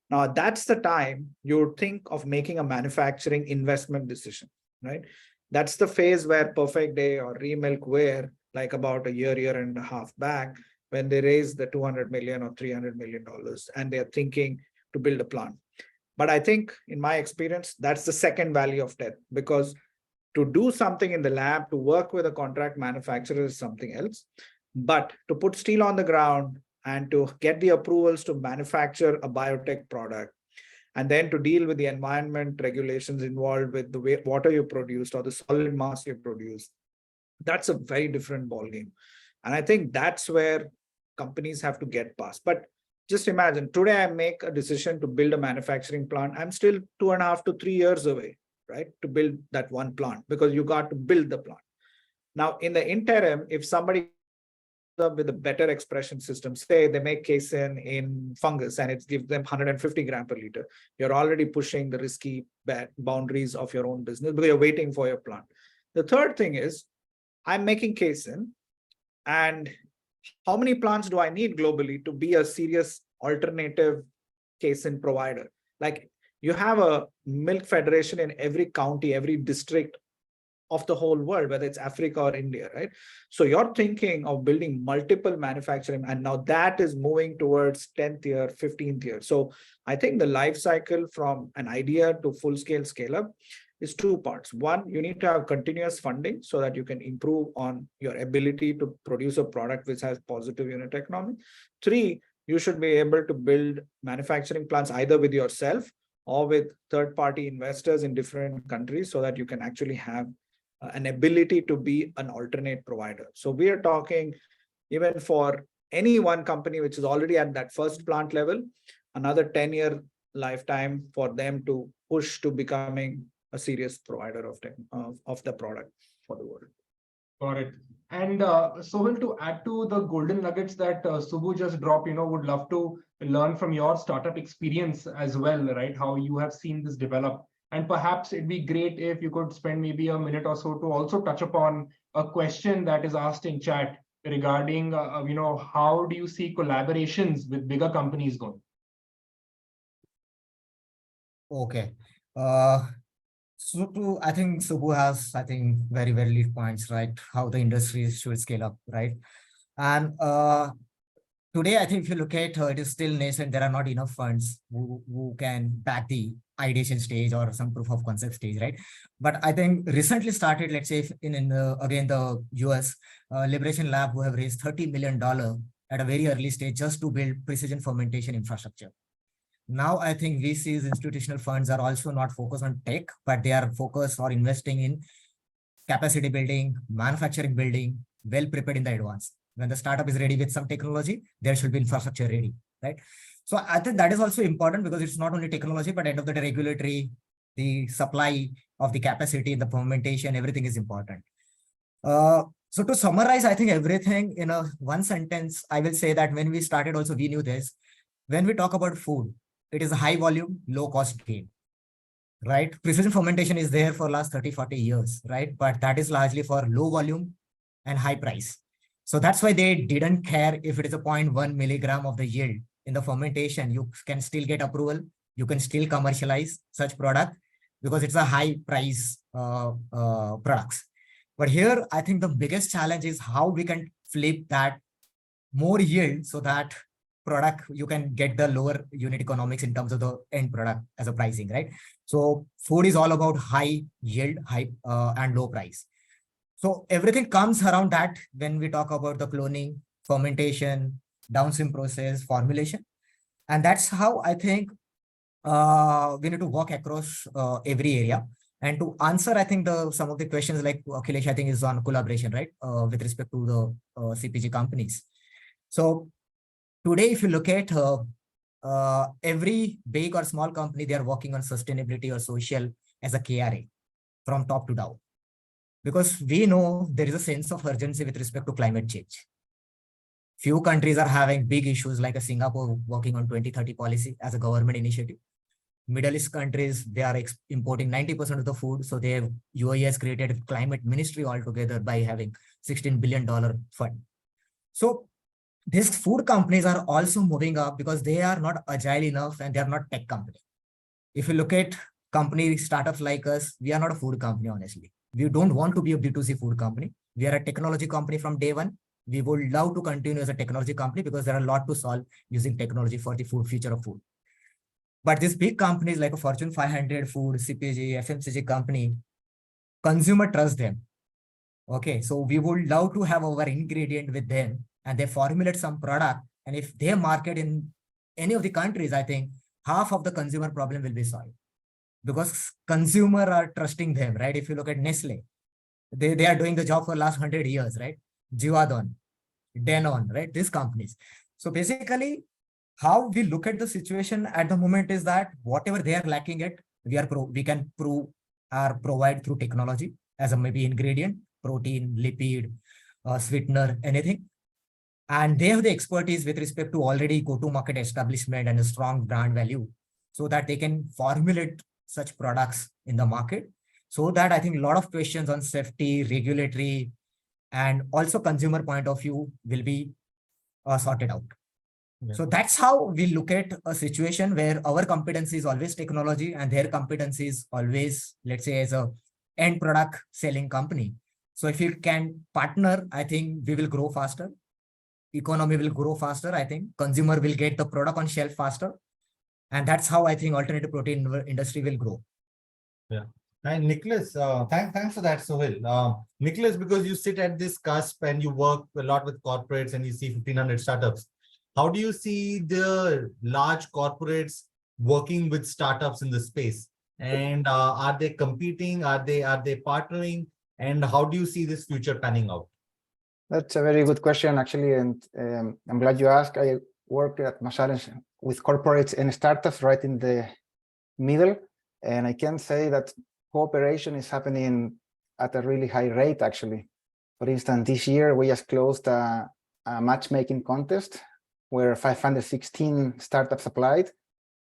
Now, that's the time you think of making a manufacturing investment decision, right? That's the phase where Perfect Day or Remilk were, like about a year and a half back, when they raised the $200 million or $300 million, and they're thinking to build a plant. But I think, in my experience, that's the second valley of death, because to do something in the lab, to work with a contract manufacturer is something else. But to put steel on the ground and to get the approvals to manufacture a biotech product, and then to deal with the environment regulations involved with the water you produced or the solid mass you produce, that's a very different ballgame. And I think that's where companies have to get past. But just imagine, today I make a decision to build a manufacturing plant. I'm still 2.5 to 3 years away, right, to build that one plant, because you got to build the plant. Now, in the interim, if somebody up with a better expression system, say they make casein in fungus and it gives them 150 gram per liter, you're already pushing the risky boundaries of your own business because you're waiting for your plant. The third thing is, I'm making casein, and how many plants do I need globally to be a serious alternative casein provider? Like, you have a milk federation in every county, every district of the whole world, whether it's Africa or India, right? So you're thinking of building multiple manufacturing, and now that is moving towards 10th year, 15th year. So I think the life cycle from an idea to full scale scale up is two parts. One, you need to have continuous funding so that you can improve on your ability to produce a product which has positive unit economics. Three, you should be able to build manufacturing plants either with yourself or with third-party investors in different countries so that you can actually have an ability to be an alternate provider. So we are talking, even for any one company which is already at that first plant level, another 10-year lifetime for them to push to becoming a serious provider of the product for the world. Got it. And Sohil, to add to the golden nuggets that Subbu just dropped, would love to learn from your startup experience as well, right? How you have seen this develop. And perhaps it'd be great if you could spend maybe a minute or so to also touch upon a question that is asked in chat regarding, how do you see collaborations with bigger companies going? Okay. So I think Subbu has, very valid points, right? How the industry should scale up, right? And today, I think if you look at it is still nascent, there are not enough funds who can back the ideation stage or some proof of concept stage, right? But I think recently started, let's say in the US, Liberation Lab, who have raised $30 million at a very early stage just to build precision fermentation infrastructure. Now, I think VCs, institutional funds are also not focused on tech, but they are focused or investing in capacity building, manufacturing building, well prepared in the advance. When the startup is ready with some technology, there should be infrastructure ready, right? So I think that is also important because it's not only technology, but end of the day, regulatory, the supply of the capacity, the fermentation, everything is important. So to summarize, I think everything in one sentence, I will say that when we started also, we knew this. When we talk about food, it is a high volume, low cost game, right? Precision fermentation is there for last 30, 40 years, right? But that is largely for low volume and high price. So that's why they didn't care if it is a 0.1 milligram of the yield in the fermentation. You can still get approval. You can still commercialize such product because it's a high price products. But here, I think the biggest challenge is how we can flip that more yield so that product, you can get the lower unit economics in terms of the end product as a pricing, right? So food is all about high yield, high and low price. So everything comes around that when we talk about the cloning, fermentation, downstream process, formulation. And that's how I think we need to walk across every area. And to answer, I think some of the questions like Akhilesh, I think is on collaboration, right? With respect to the CPG companies. So today, if you look at every big or small company, they are working on sustainability or social as a KRA from top to down. Because we know there is a sense of urgency with respect to climate change. Few countries are having big issues like Singapore working on 2030 policy as a government initiative. Middle East countries, they are importing 90% of the food. So UAE has created a climate ministry altogether by having $16 billion fund. So these food companies are also moving up because they are not agile enough and they are not tech company. If you look at company startups like us, we are not a food company, honestly. We don't want to be a B2C food company. We are a technology company from day one. We would love to continue as a technology company because there are a lot to solve using technology for the food future of food. But these big companies like a Fortune 500 food, CPG, FMCG company, consumer trust them. Okay, so we would love to have our ingredient with them and they formulate some product. And if they market in any of the countries, I think half of the consumer problem will be solved because consumer are trusting them, right? If you look at Nestle, they are doing the job for last 100 years, right? Jivadon, Danone, right? These companies. So basically, how we look at the situation at the moment is that whatever they are lacking it, we can prove or provide through technology as a maybe ingredient, protein, lipid, sweetener, anything. And they have the expertise with respect to already go-to-market establishment and a strong brand value so that they can formulate such products in the market. So that I think a lot of questions on safety, regulatory, and also consumer point of view will be sorted out. Yeah. So that's how we look at a situation where our competency is always technology and their competency is always, let's say, as a end product selling company. So if you can partner, I think we will grow faster. Economy will grow faster. I think consumer will get the product on shelf faster. And that's how I think alternative protein industry will grow. Yeah. And Nicholas, thanks for that, Sohail. Nicholas, because you sit at this cusp and you work a lot with corporates and you see 1,500 startups, how do you see the large corporates working with startups in the space? And are they competing? Are they partnering? And how do you see this future panning out? That's a very good question, actually, and I'm glad you asked. I work at Challenge with corporates and startups right in the middle, and I can say that cooperation is happening at a really high rate, actually. For instance, this year we just closed a matchmaking contest where 516 startups applied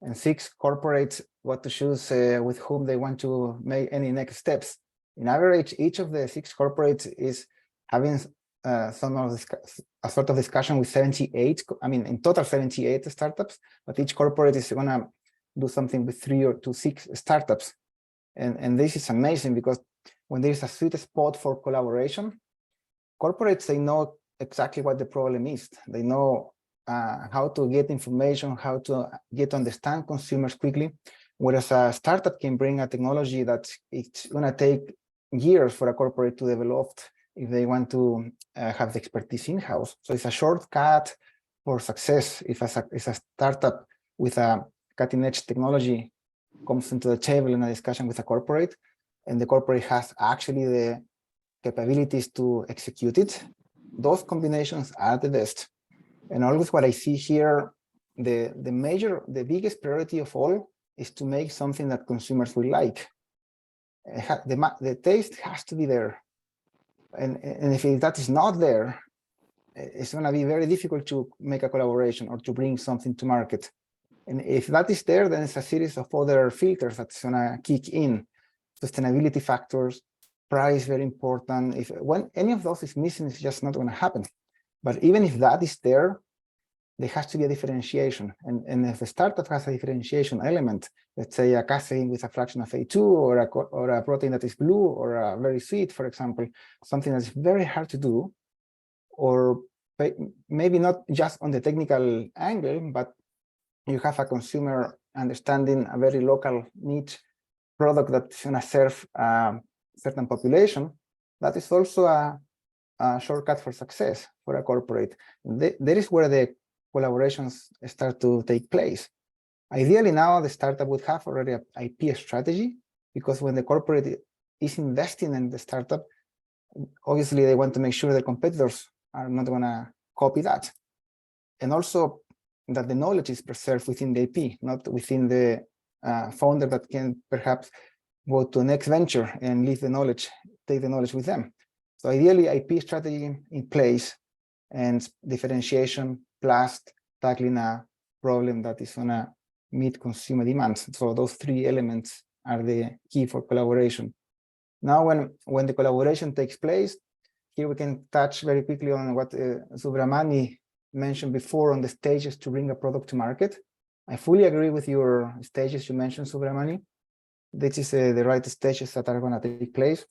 and 6 corporates got to choose with whom they want to make any next steps. In average, each of the 6 corporates is having a sort of discussion with 78, I mean, in total 78 startups, but each corporate is going to do something with 3 to 6 startups. And this is amazing because when there is a sweet spot for collaboration, corporates, they know exactly what the problem is. They know how to get information, how to get to understand consumers quickly, whereas a startup can bring a technology that it's going to take years for a corporate to develop if they want to have the expertise in-house. So it's a shortcut for success if a startup with a cutting-edge technology comes into the table in a discussion with a corporate, and the corporate has actually the capabilities to execute it. Those combinations are the best. And always what I see here, the biggest priority of all is to make something that consumers will like. The taste has to be there. And if that is not there, it's going to be very difficult to make a collaboration or to bring something to market. And if that is there, then it's a series of other filters that's going to kick in. Sustainability factors, price, very important. When any of those is missing, it's just not going to happen. But even if that is there has to be a differentiation. And if a startup has a differentiation element, let's say a casein with a fraction of A2 or a protein that is blue or a very sweet, for example, something that's very hard to do, or maybe not just on the technical angle, but you have a consumer understanding a very local niche product that's going to serve a certain population, that is also a shortcut for success for a corporate. There is where the collaborations start to take place. Ideally, now the startup would have already an IP strategy, because when the corporate is investing in the startup, obviously they want to make sure the competitors are not going to copy that. And also that the knowledge is preserved within the IP, not within the founder that can perhaps go to the next venture and leave the knowledge, take the knowledge with them. So ideally, IP strategy in place and differentiation plus tackling a problem that is going to meet consumer demands. So those 3 elements are the key for collaboration. Now, when the collaboration takes place, here we can touch very quickly on what Subramani mentioned before on the stages to bring a product to market. I fully agree with your stages you mentioned, Subramani. This is the right stages that are going to take place.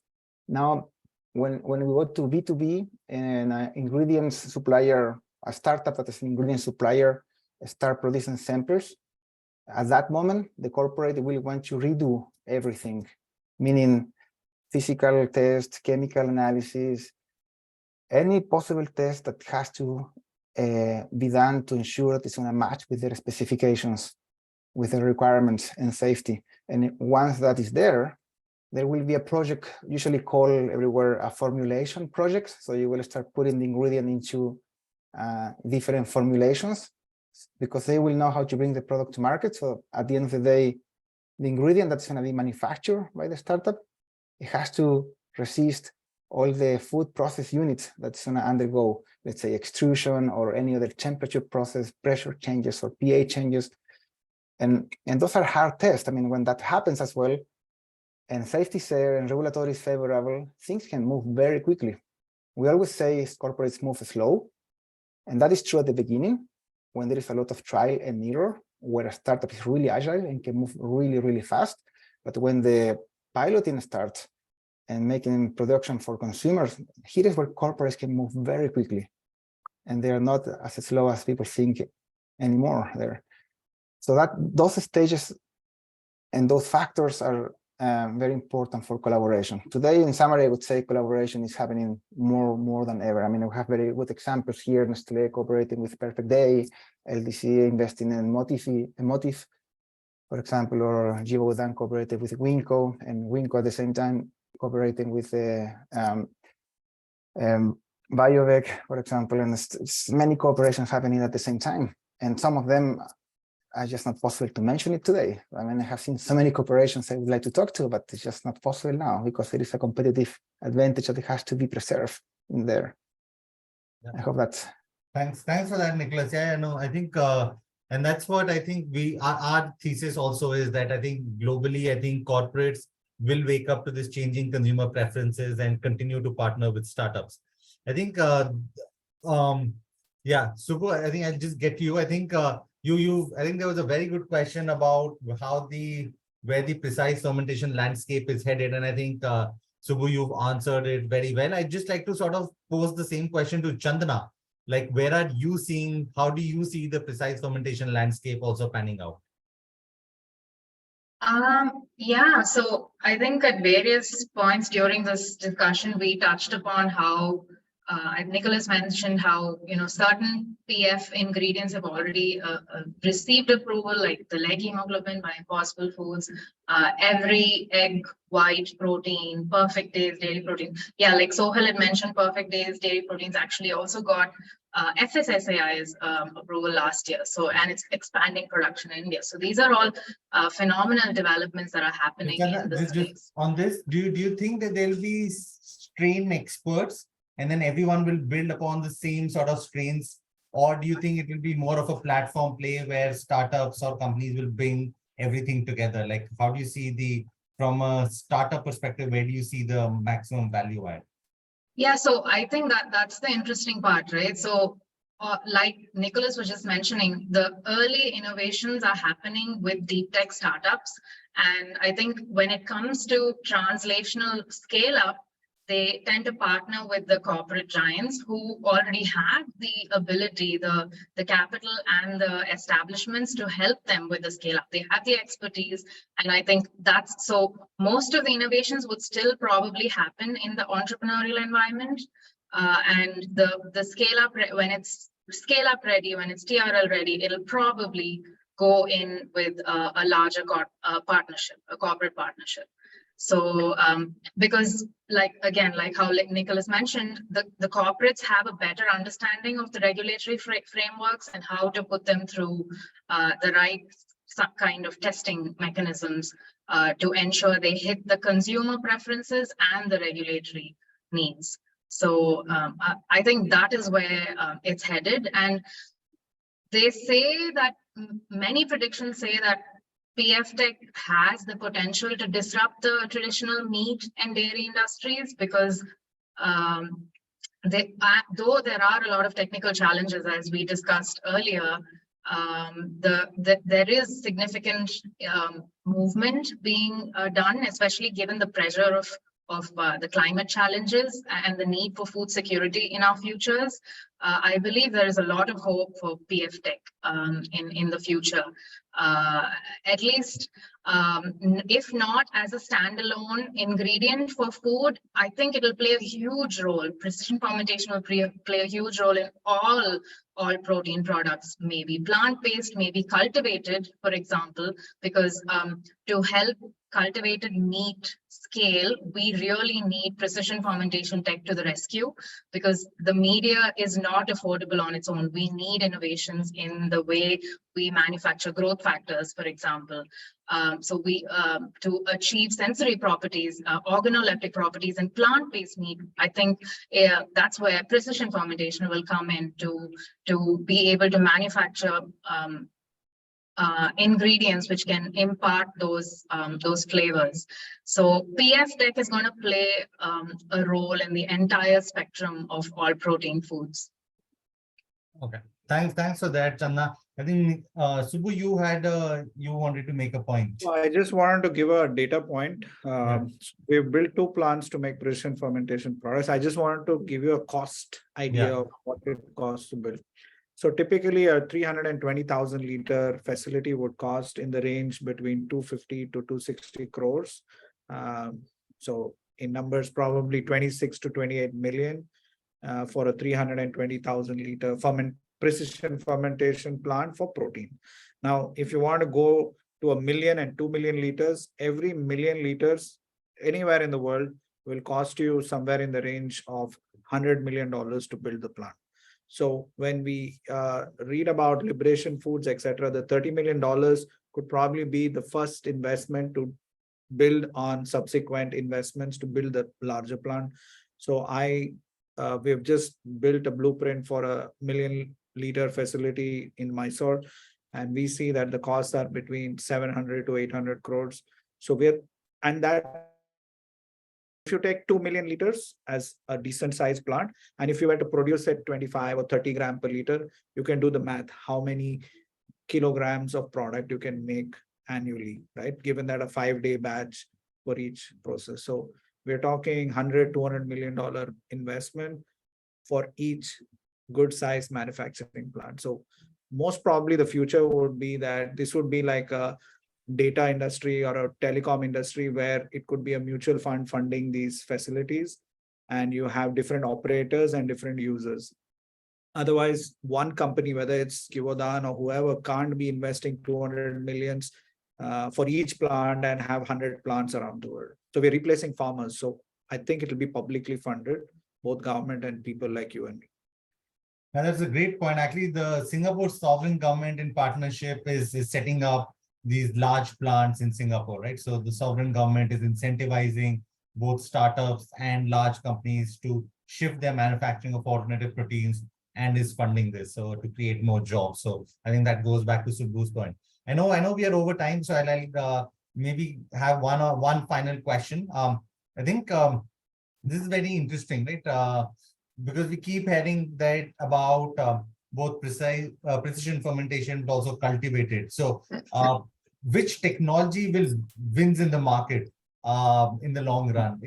Now, when we go to B2B and ingredients supplier, a startup that is an ingredient supplier, start producing samples, at that moment, the corporate will want to redo everything, meaning physical tests, chemical analysis, any possible test that has to be done to ensure that it's going to match with their specifications, with the requirements and safety. And once that is there will be a project usually called everywhere a formulation project. So you will start putting the ingredient into different formulations because they will know how to bring the product to market. So at the end of the day, the ingredient that's going to be manufactured by the startup, it has to resist all the food process units that's going to undergo, let's say, extrusion or any other temperature process, pressure changes or pH changes. And those are hard tests. I mean, when that happens as well, and safety is there and regulatory is favorable, things can move very quickly. We always say corporates move slow, and that is true at the beginning when there is a lot of trial and error, where a startup is really agile and can move really, really fast. But when the piloting starts and making production for consumers, here is where corporates can move very quickly, and they are not as slow as people think anymore there. So that those stages and those factors are very important for collaboration. Today, in summary, I would say collaboration is happening more than ever. I mean, we have very good examples here, Nestlé cooperating with Perfect Day, LDC investing in Motif, for example, or Givaudan cooperated with Winco, and Winco at the same time cooperating with Biovec, for example, and it's many cooperations happening at the same time. And some of them are just not possible to mention it today. I mean, I have seen so many corporations I would like to talk to, but it's just not possible now because there is a competitive advantage that has to be preserved in there. Yeah. I hope that's. Thanks for that, Nicholas. Yeah, no, I think, and that's what I think our thesis also is that I think globally, I think corporates will wake up to this changing consumer preferences and continue to partner with startups. I think, yeah, Subbu, I think I'll just get to you. I think I think there was a very good question about where the precise fermentation landscape is headed. And I think, Subbu, you've answered it very well. I'd just like to sort of pose the same question to Chandana. Like, how do you see the precise fermentation landscape also panning out? Yeah, so I think at various points during this discussion, we touched upon how Nicholas mentioned how, certain PF ingredients have already received approval, like the leg hemoglobin by Impossible Foods, every egg white protein, Perfect Days dairy protein. Yeah, like Sohail had mentioned, Perfect Days dairy proteins actually also got FSSAI's approval last year. So, and it's expanding production in India. So these are all phenomenal developments that are happening in this space. On this, do you think that there'll be strain experts and then everyone will build upon the same sort of strains? Or do you think it will be more of a platform play where startups or companies will bring everything together? Like, how do you see from a startup perspective, where do you see the maximum value add? Yeah, so I think that's the interesting part, right? So like Nicholas was just mentioning, the early innovations are happening with deep tech startups. And I think when it comes to translational scale up, they tend to partner with the corporate giants who already have the ability, the capital and the establishments to help them with the scale up. They have the expertise. And I think that's so most of the innovations would still probably happen in the entrepreneurial environment. And the scale up, when it's scale up ready, when it's TRL ready, it'll probably go in with a larger partnership, a corporate partnership. So because like how Nicholas mentioned, the corporates have a better understanding of the regulatory frameworks and how to put them through the right kind of testing mechanisms to ensure they hit the consumer preferences and the regulatory needs. So I think that is where it's headed. And they say that many predictions say that PF tech has the potential to disrupt the traditional meat and dairy industries because though there are a lot of technical challenges, as we discussed earlier, there is significant movement being done, especially given the pressure the climate challenges and the need for food security in our futures, I believe there is a lot of hope for PF Tech in the future. At least, if not as a standalone ingredient for food, I think it will play a huge role. Precision fermentation will play a huge role in all protein products, maybe plant-based, maybe cultivated, for example, because to help cultivated meat scale, we really need precision fermentation tech to the rescue, because the media is not affordable on its own. We need innovations in the way we manufacture growth factors, for example. So we to achieve sensory properties, organoleptic properties in plant-based meat, I think that's where precision fermentation will come in to be able to manufacture ingredients which can impart those flavors. So PF Tech is going to play a role in the entire spectrum of all protein foods. Okay, thanks for that, Channa. I think Subbu, you wanted to make a point. So I just wanted to give a data point. We've built 2 plants to make precision fermentation products. I just wanted to give you a cost idea of what it costs to build. So typically a 320,000 liter facility would cost in the range between 250 to 260 crores. So in numbers, probably 26 to 28 million for a 320,000 liter precision fermentation plant for protein. Now, if you want to go to 1 million and 2 million liters, every million liters anywhere in the world will cost you somewhere in the range of $100 million to build the plant. So when we read about Liberation Foods, etc., the $30 million could probably be the first investment to build on subsequent investments to build the larger plant. So we have just built a blueprint for a 1 million liter facility in Mysore, and we see that the costs are between 700 to 800 crores. So if you take 2 million liters as a decent sized plant, and if you were to produce it 25 or 30 grams per liter, you can do the math, how many kilograms of product you can make annually, right? Given that a 5-day batch for each process. So we're talking $100-200 million investment for each good sized manufacturing plant. So most probably the future would be that this would be like a data industry or a telecom industry where it could be a mutual fund funding these facilities, and you have different operators and different users. Otherwise, one company, whether it's Givaudan or whoever, can't be investing 200 millions for each plant and have 100 plants around the world. So we're replacing farmers. So I think it'll be publicly funded, both government and people like you and me. Now, that's a great point. Actually, the Singapore sovereign government in partnership is setting up these large plants in Singapore, right? So the sovereign government is incentivizing both startups and large companies to shift their manufacturing of alternative proteins and is funding this so to create more jobs. So I think that goes back to Subbu's point. I know we are over time, so I'll maybe have one final question. I think this is very interesting, right? Because we keep hearing that about both precision fermentation, but also cultivated. So which technology will wins in the market in the long run?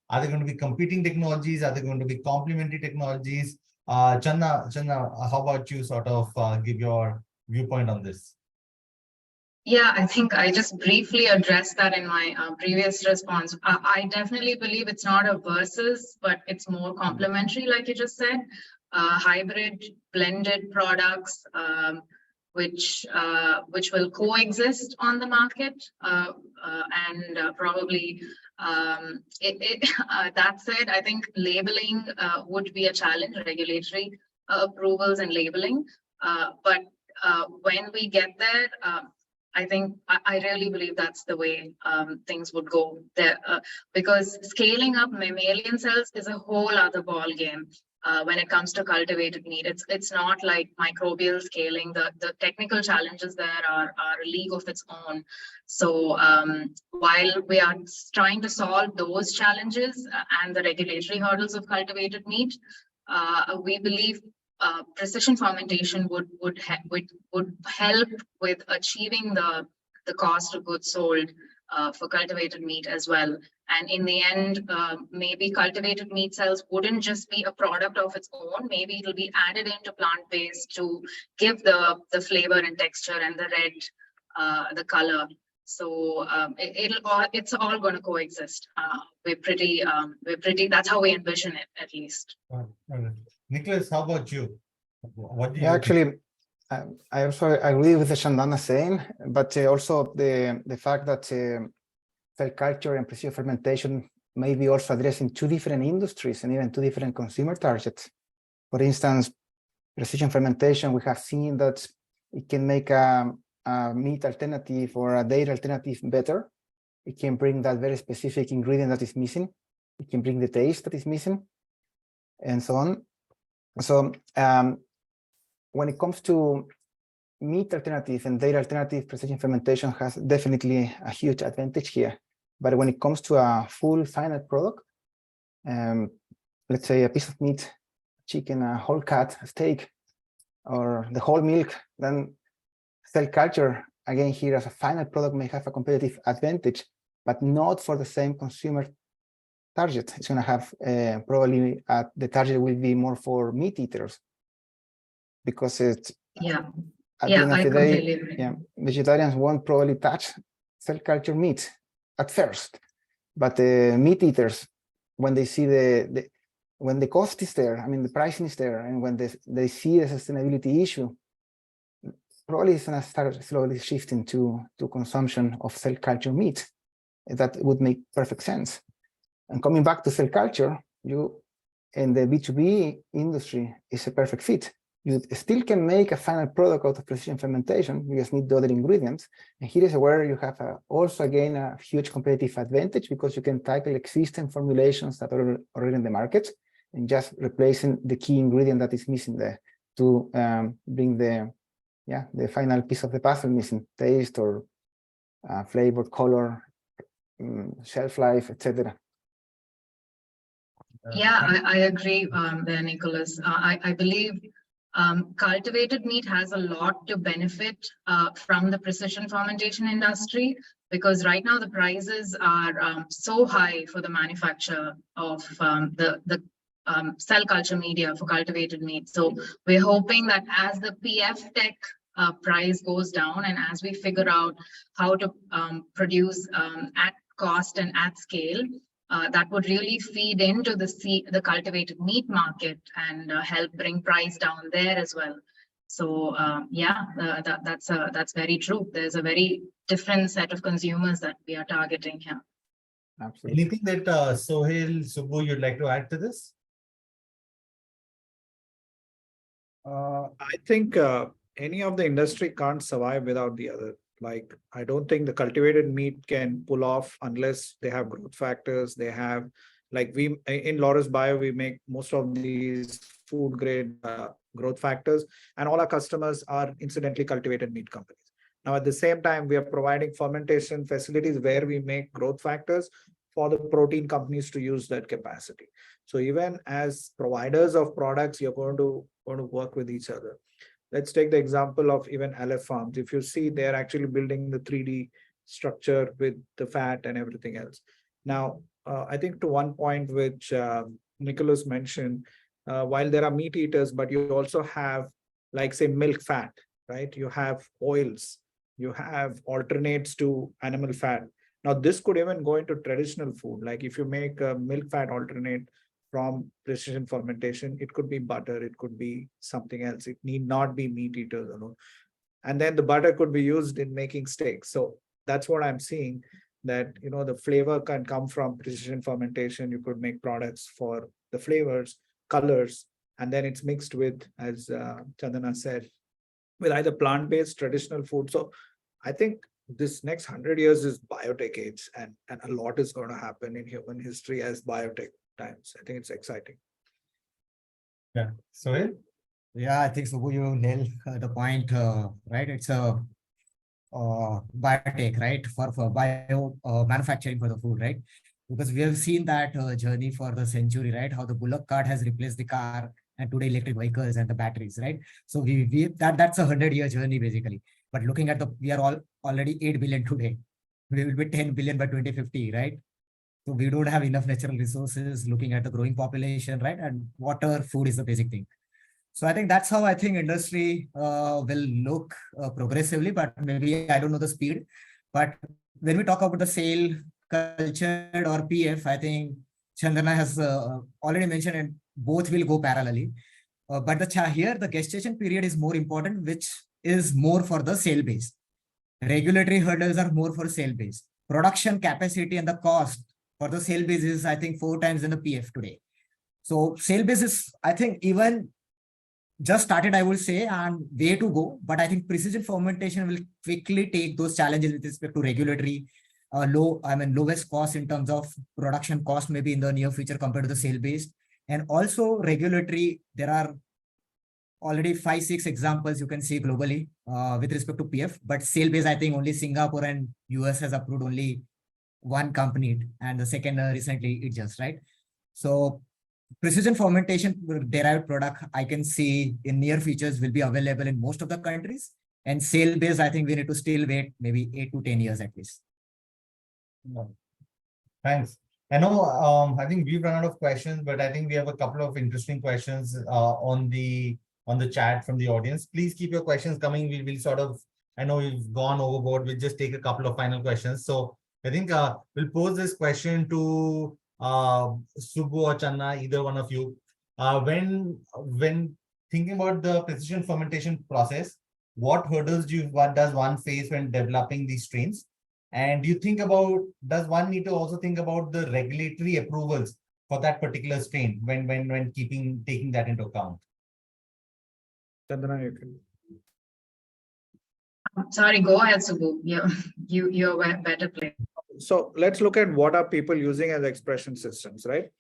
Are there going to be competing technologies? Are there going to be complementary technologies? Channa, how about you sort of give your viewpoint on this? Yeah, I think I just briefly addressed that in my previous response. I definitely believe it's not a versus, but it's more complementary, like you just said. Hybrid, blended products, which will coexist on the market, and probably that said, I think labeling would be a challenge, regulatory approvals and labeling. But when we get there, I think I really believe that's the way things would go there, because scaling up mammalian cells is a whole other ball game. When it comes to cultivated meat, it's not like microbial scaling. The technical challenges there are a league of its own. So while we are trying to solve those challenges and the regulatory hurdles of cultivated meat, we believe precision fermentation would help with achieving the cost of goods sold for cultivated meat as well. And in the end, maybe cultivated meat cells wouldn't just be a product of its own. Maybe it'll be added into plant-based to give the flavor and texture and the red, the color. So it's all going to coexist. We're pretty. That's how we envision it, at least. Nicholas, how about you? What do you Actually, I also agree with the Chandana saying, but also the fact that cell culture and precision fermentation may be also addressing two different industries and even two different consumer targets. For instance, precision fermentation, we have seen that it can make a meat alternative or a dairy alternative better. It can bring that very specific ingredient that is missing. It can bring the taste that is missing, and so on. So when it comes to meat alternative and dairy alternative, precision fermentation has definitely a huge advantage here. But when it comes to a full final product, let's say a piece of meat, chicken, a whole cat, a steak, or the whole milk, then cell culture, again here as a final product, may have a competitive advantage, but not for the same consumer target. It's going to have probably the target will be more for meat eaters, because it's at the end of the day, vegetarians won't probably touch cell culture meat at first, but meat eaters, when they see when the cost is there, I mean the pricing is there, and when they see the sustainability issue, probably it's going to start slowly shifting to consumption of cell culture meat. That would make perfect sense. And coming back to cell culture, you in the B2B industry is a perfect fit. You still can make a final product out of precision fermentation. You just need the other ingredients. And here is where you have also, again, a huge competitive advantage, because you can tackle existing formulations that are already in the market and just replacing the key ingredient that is missing there to bring the final piece of the puzzle missing, taste or flavor, color, shelf life, etc. Yeah, I agree there, Nicholas. I believe cultivated meat has a lot to benefit from the precision fermentation industry, because right now the prices are so high for the manufacture of the cell culture media for cultivated meat. So we're hoping that as the PF tech price goes down, and as we figure out how to produce at cost and at scale, that would really feed into the cultivated meat market and help bring price down there as well. So that's very true. There's a very different set of consumers that we are targeting here. Absolutely. Anything that Sohail, Subbu, you'd like to add to this? I think any of the industry can't survive without the other. Like, I don't think the cultivated meat can pull off unless they have growth factors. They have, like we in Laurus Bio, we make most of these food grade growth factors, and all our customers are incidentally cultivated meat companies. Now, at the same time, we are providing fermentation facilities where we make growth factors for the protein companies to use that capacity. So even as providers of products, you're going to work with each other. Let's take the example of even Aleph Farms. If you see, they're actually building the 3D structure with the fat and everything else. Now, I think to one point which Nicholas mentioned, while there are meat eaters, but you also have, like, say, milk fat, right? You have oils, you have alternates to animal fat. Now, this could even go into traditional food. Like if you make a milk fat alternate from precision fermentation, it could be butter, it could be something else. It need not be meat eaters alone. And then the butter could be used in making steaks. So that's what I'm seeing, that, you know, the flavor can come from precision fermentation. You could make products for the flavors, colors, and then it's mixed with, as Chandana said, with either plant-based traditional food. So I think this next 100 years is biotech age, and a lot is going to happen in human history as biotech times. I think it's exciting. Yeah. Sohail? Yeah, I think so. You nailed the point, right? It's a biotech, right? For bio manufacturing for the food, right? Because we have seen that journey for the century, right? How the bullock cart has replaced the car, and today electric vehicles and the batteries, right? So that's a 100-year journey basically. But looking at we are already 8 billion today. we will be 10 billion by 2050, right? So we don't have enough natural resources looking at the growing population, right? And water, food is the basic thing. So I think that's how I think industry will look progressively, but maybe I don't know the speed. But when we talk about the sale culture or PF, I think Chandana has already mentioned, and both will go parallelly. But here the gestation period is more important, which is more for the sale base. Regulatory hurdles are more for sale base. Production capacity and the cost for the sale base is, I think, 4 times in the PF today. So sale base is, I think, even just started, I would say, and way to go. But I think precision fermentation will quickly take those challenges with respect to regulatory, lowest cost in terms of production cost, maybe in the near future compared to the sale based. And also regulatory, there are already 5-6 examples you can see globally with respect to PF, but sale based, I think only Singapore and US has approved only one company, and the second recently it just, right? So precision fermentation derived product, I can see in near futures will be available in most of the countries, and sale based, I think we need to still wait maybe 8 to 10 years at least. Thanks. I know, I think we've run out of questions, but I think we have a couple of interesting questions on the chat from the audience. Please keep your questions coming. We will sort of, I know we've gone overboard. We'll just take a couple of final questions. So I think we'll pose this question to Subbu or Channa, either one of you. When thinking about the precision fermentation process, what hurdles does one face when developing these strains? And do you think about, does one need to also think about the regulatory approvals for that particular strain when taking that into account? Chandana, you can. Sorry, go ahead, Subbu. You're a better player. So let's look at what are people using as expression systems, right?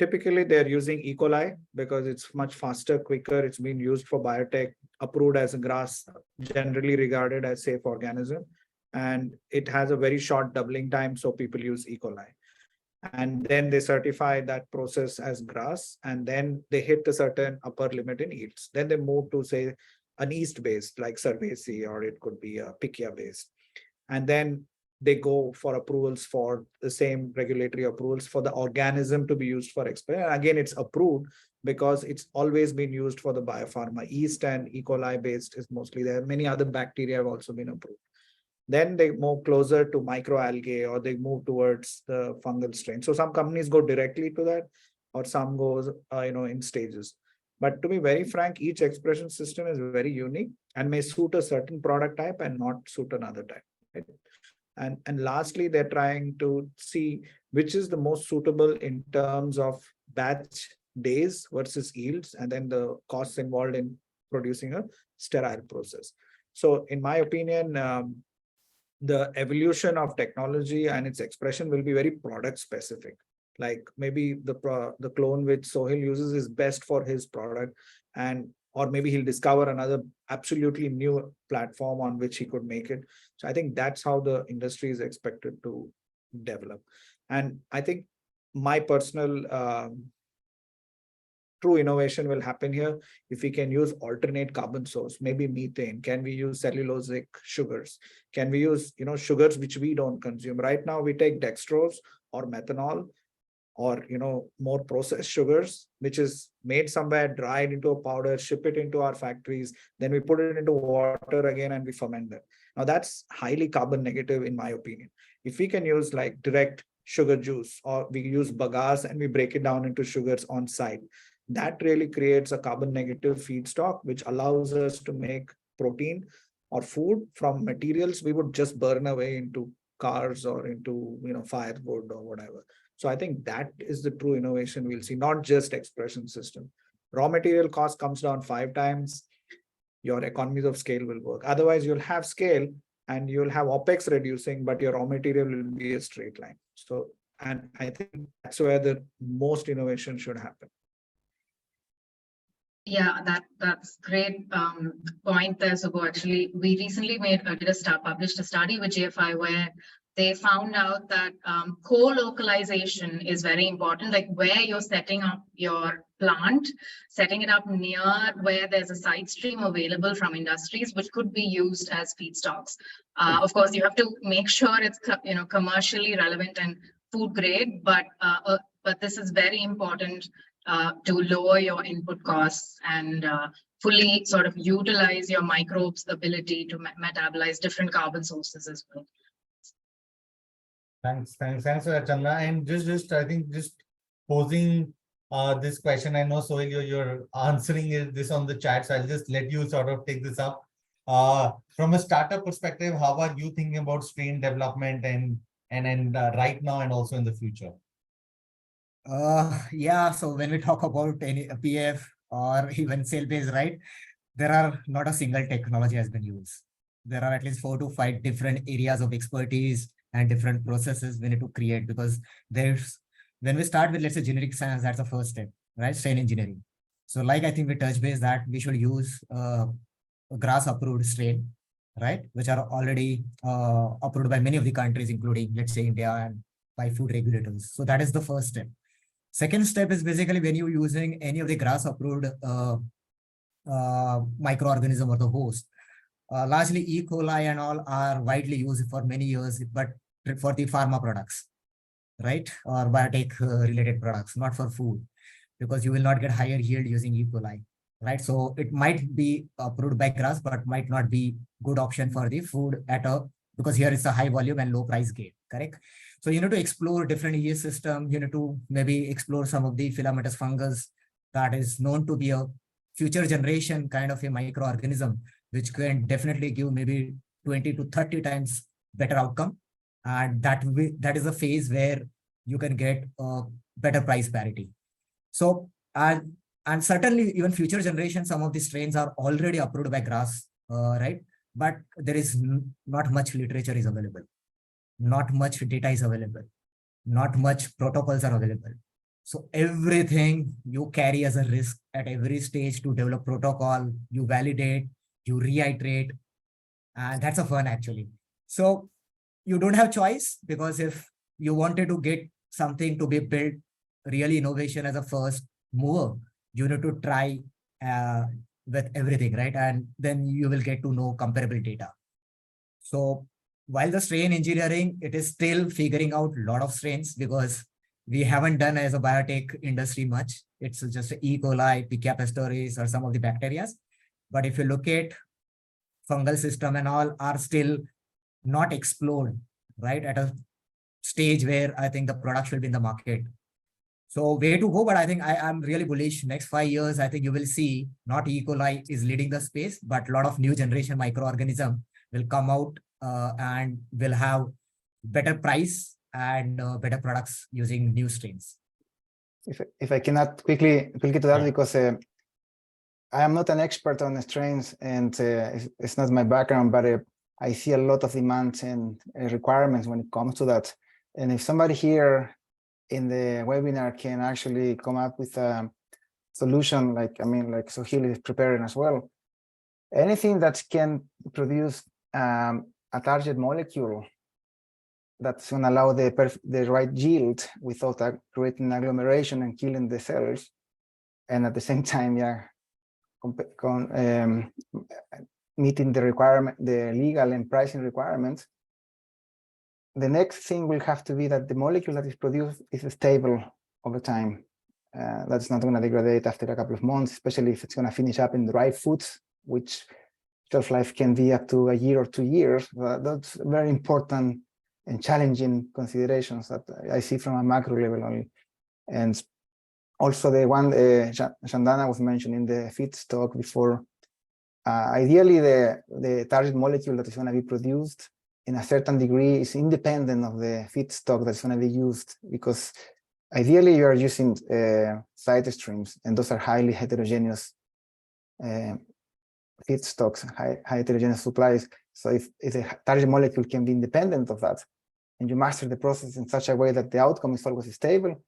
Typically, they're using E. coli because it's much faster, quicker. It's been used for biotech, approved as a GRAS, generally regarded as safe organism. And it has a very short doubling time, so people use E. coli. And then they certify that process as GRAS, and then they hit a certain upper limit in yields. Then they move to, say, an yeast-based, like Cerevisiae, or it could be a Pichia-based. And then they go for approvals for the same regulatory approvals for the organism to be used for experiment. Again, it's approved because it's always been used for the biopharma. Yeast and E. coli based is mostly there. Many other bacteria have also been approved. Then they move closer to microalgae, or they move towards the fungal strain. So some companies go directly to that, or some goes, in stages. But to be very frank, each expression system is very unique and may suit a certain product type and not suit another type. Right? And lastly, they're trying to see which is the most suitable in terms of batch days versus yields, and then the costs involved in producing a sterile process. So in my opinion, the evolution of technology and its expression will be very product specific. Like maybe the clone which Sohail uses is best for his product, or maybe he'll discover another absolutely new platform on which he could make it. So I think that's how the industry is expected to develop. And I think my personal true innovation will happen here if we can use alternate carbon source, maybe methane. Can we use cellulosic sugars? Can we use sugars which we don't consume? Right now we take dextrose or methanol, or more processed sugars, which is made somewhere, dried into a powder, ship it into our factories, then we put it into water again and we ferment them. Now that's highly carbon negative in my opinion. If we can use like direct sugar juice, or we use bagasse and we break it down into sugars on site, that really creates a carbon negative feedstock, which allows us to make protein or food from materials we would just burn away into cars or into firewood or whatever. So I think that is the true innovation we'll see, not just expression system. Raw material cost comes down 5 times, your economies of scale will work. Otherwise, you'll have scale and you'll have OPEX reducing, but your raw material will be a straight line. So, and I think that's where the most innovation should happen. Yeah, that's great point there, Subbu. Actually, we recently published a study with JFI where they found out that co-localization is very important, like where you're setting up your plant, setting it up near where there's a side stream available from industries, which could be used as feedstocks. Of course, you have to make sure it's commercially relevant and food grade, but this is very important to lower your input costs and fully sort of utilize your microbes' ability to metabolize different carbon sources as well. Thanks for that, Chandra. And I think just posing this question, I know Sohail, you're answering this on the chat, so I'll just let you sort of take this up. From a startup perspective, how are you thinking about strain development and right now and also in the future? Yeah, so when we talk about any PF or even cell-based, right, there are not a single technology has been used. There are at least 4 to 5 different areas of expertise and different processes we need to create, because when we start with, let's say, generic science, that's the first step, right? Strain engineering. So like I think we touched base that we should use a GRAS approved strain, right? Which are already approved by many of the countries, including, let's say, India, and by food regulators. So that is the first step. Second step is basically when you're using any of the GRAS approved microorganism or the host. Largely E. coli and all are widely used for many years, but for the pharma products, right? Or biotech related products, not for food, because you will not get higher yield using E. coli, right? So it might be approved by GRAS, but might not be good option for the food because here it's a high volume and low price game, correct? So you need to explore different yeast system. You need to maybe explore some of the filamentous fungus that is known to be a future generation kind of a microorganism, which can definitely give maybe 20 to 30 times better outcome. And that is a phase where you can get better price parity. So, and certainly even future generations, some of these strains are already approved by GRAS, right? But there is not much literature is available. Not much data is available. Not much protocols are available. So everything you carry as a risk at every stage to develop protocol, you validate, you reiterate, and that's a fun actually. So you don't have choice, because if you wanted to get something to be built, really innovation as a first mover, you need to try with everything, right? And then you will get to know comparable data. So while the strain engineering, it is still figuring out a lot of strains, because we haven't done as a biotech industry much. It's just E. coli, Pichia pastoris, or some of the bacteria. But if you look at fungal system and all are still not explored, right? At a stage where I think the product should be in the market. So way to go, but I think I'm really bullish. Next 5 years, I think you will see not E. coli is leading the space, but a lot of new generation microorganism will come out and will have better price and better products using new strains. If I can add quickly to that, because I am not an expert on the strains, and it's not my background, but I see a lot of demands and requirements when it comes to that. And if somebody here in the webinar can actually come up with a solution, like Sohail is preparing as well, anything that can produce a target molecule that's going to allow the right yield without creating agglomeration and killing the cells, and at the same time, meeting the requirement, the legal and pricing requirements. The next thing will have to be that the molecule that is produced is stable over time. That's not going to degrade after a couple of months, especially if it's going to finish up in the right foods, which shelf life can be up to a year or 2 years. That's very important and challenging considerations that I see from a macro level only. And also the one Chandana was mentioning, the feedstock before. Ideally, the target molecule that is going to be produced in a certain degree is independent of the feedstock that's going to be used, because ideally you are using side streams, and those are highly heterogeneous feedstocks, high heterogeneous supplies. So if the target molecule can be independent of that, and you master the process in such a way that the outcome is always stable,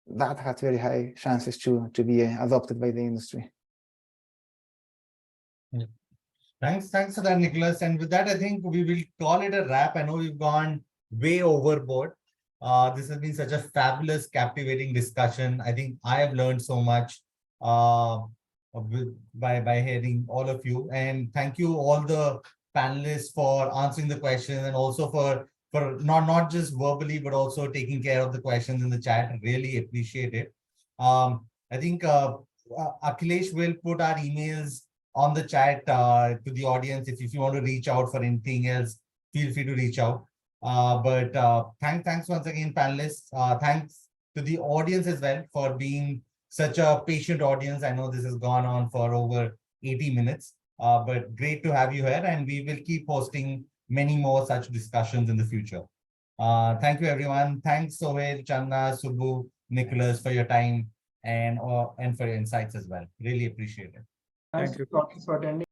that has very high chances to be adopted by the industry. Thanks for that, Nicholas. And with that, I think we will call it a wrap. I know we've gone way overboard. This has been such a fabulous, captivating discussion. I think I have learned so much by hearing all of you. And thank you all the panelists for answering the questions, and also for not just verbally, but also taking care of the questions in the chat. Really appreciate it. I think Akhilesh will put our emails on the chat to the audience. If you want to reach out for anything else, feel free to reach out. But thanks once again, panelists. Thanks to the audience as well for being such a patient audience. I know this has gone on for over 80 minutes, but great to have you here, and we will keep hosting many more such discussions in the future. Thank you, everyone. Thanks, Sohail, Channa, Subbu, Nicholas, for your time and for your insights as well. Really appreciate it. Thanks Thank you. for attending.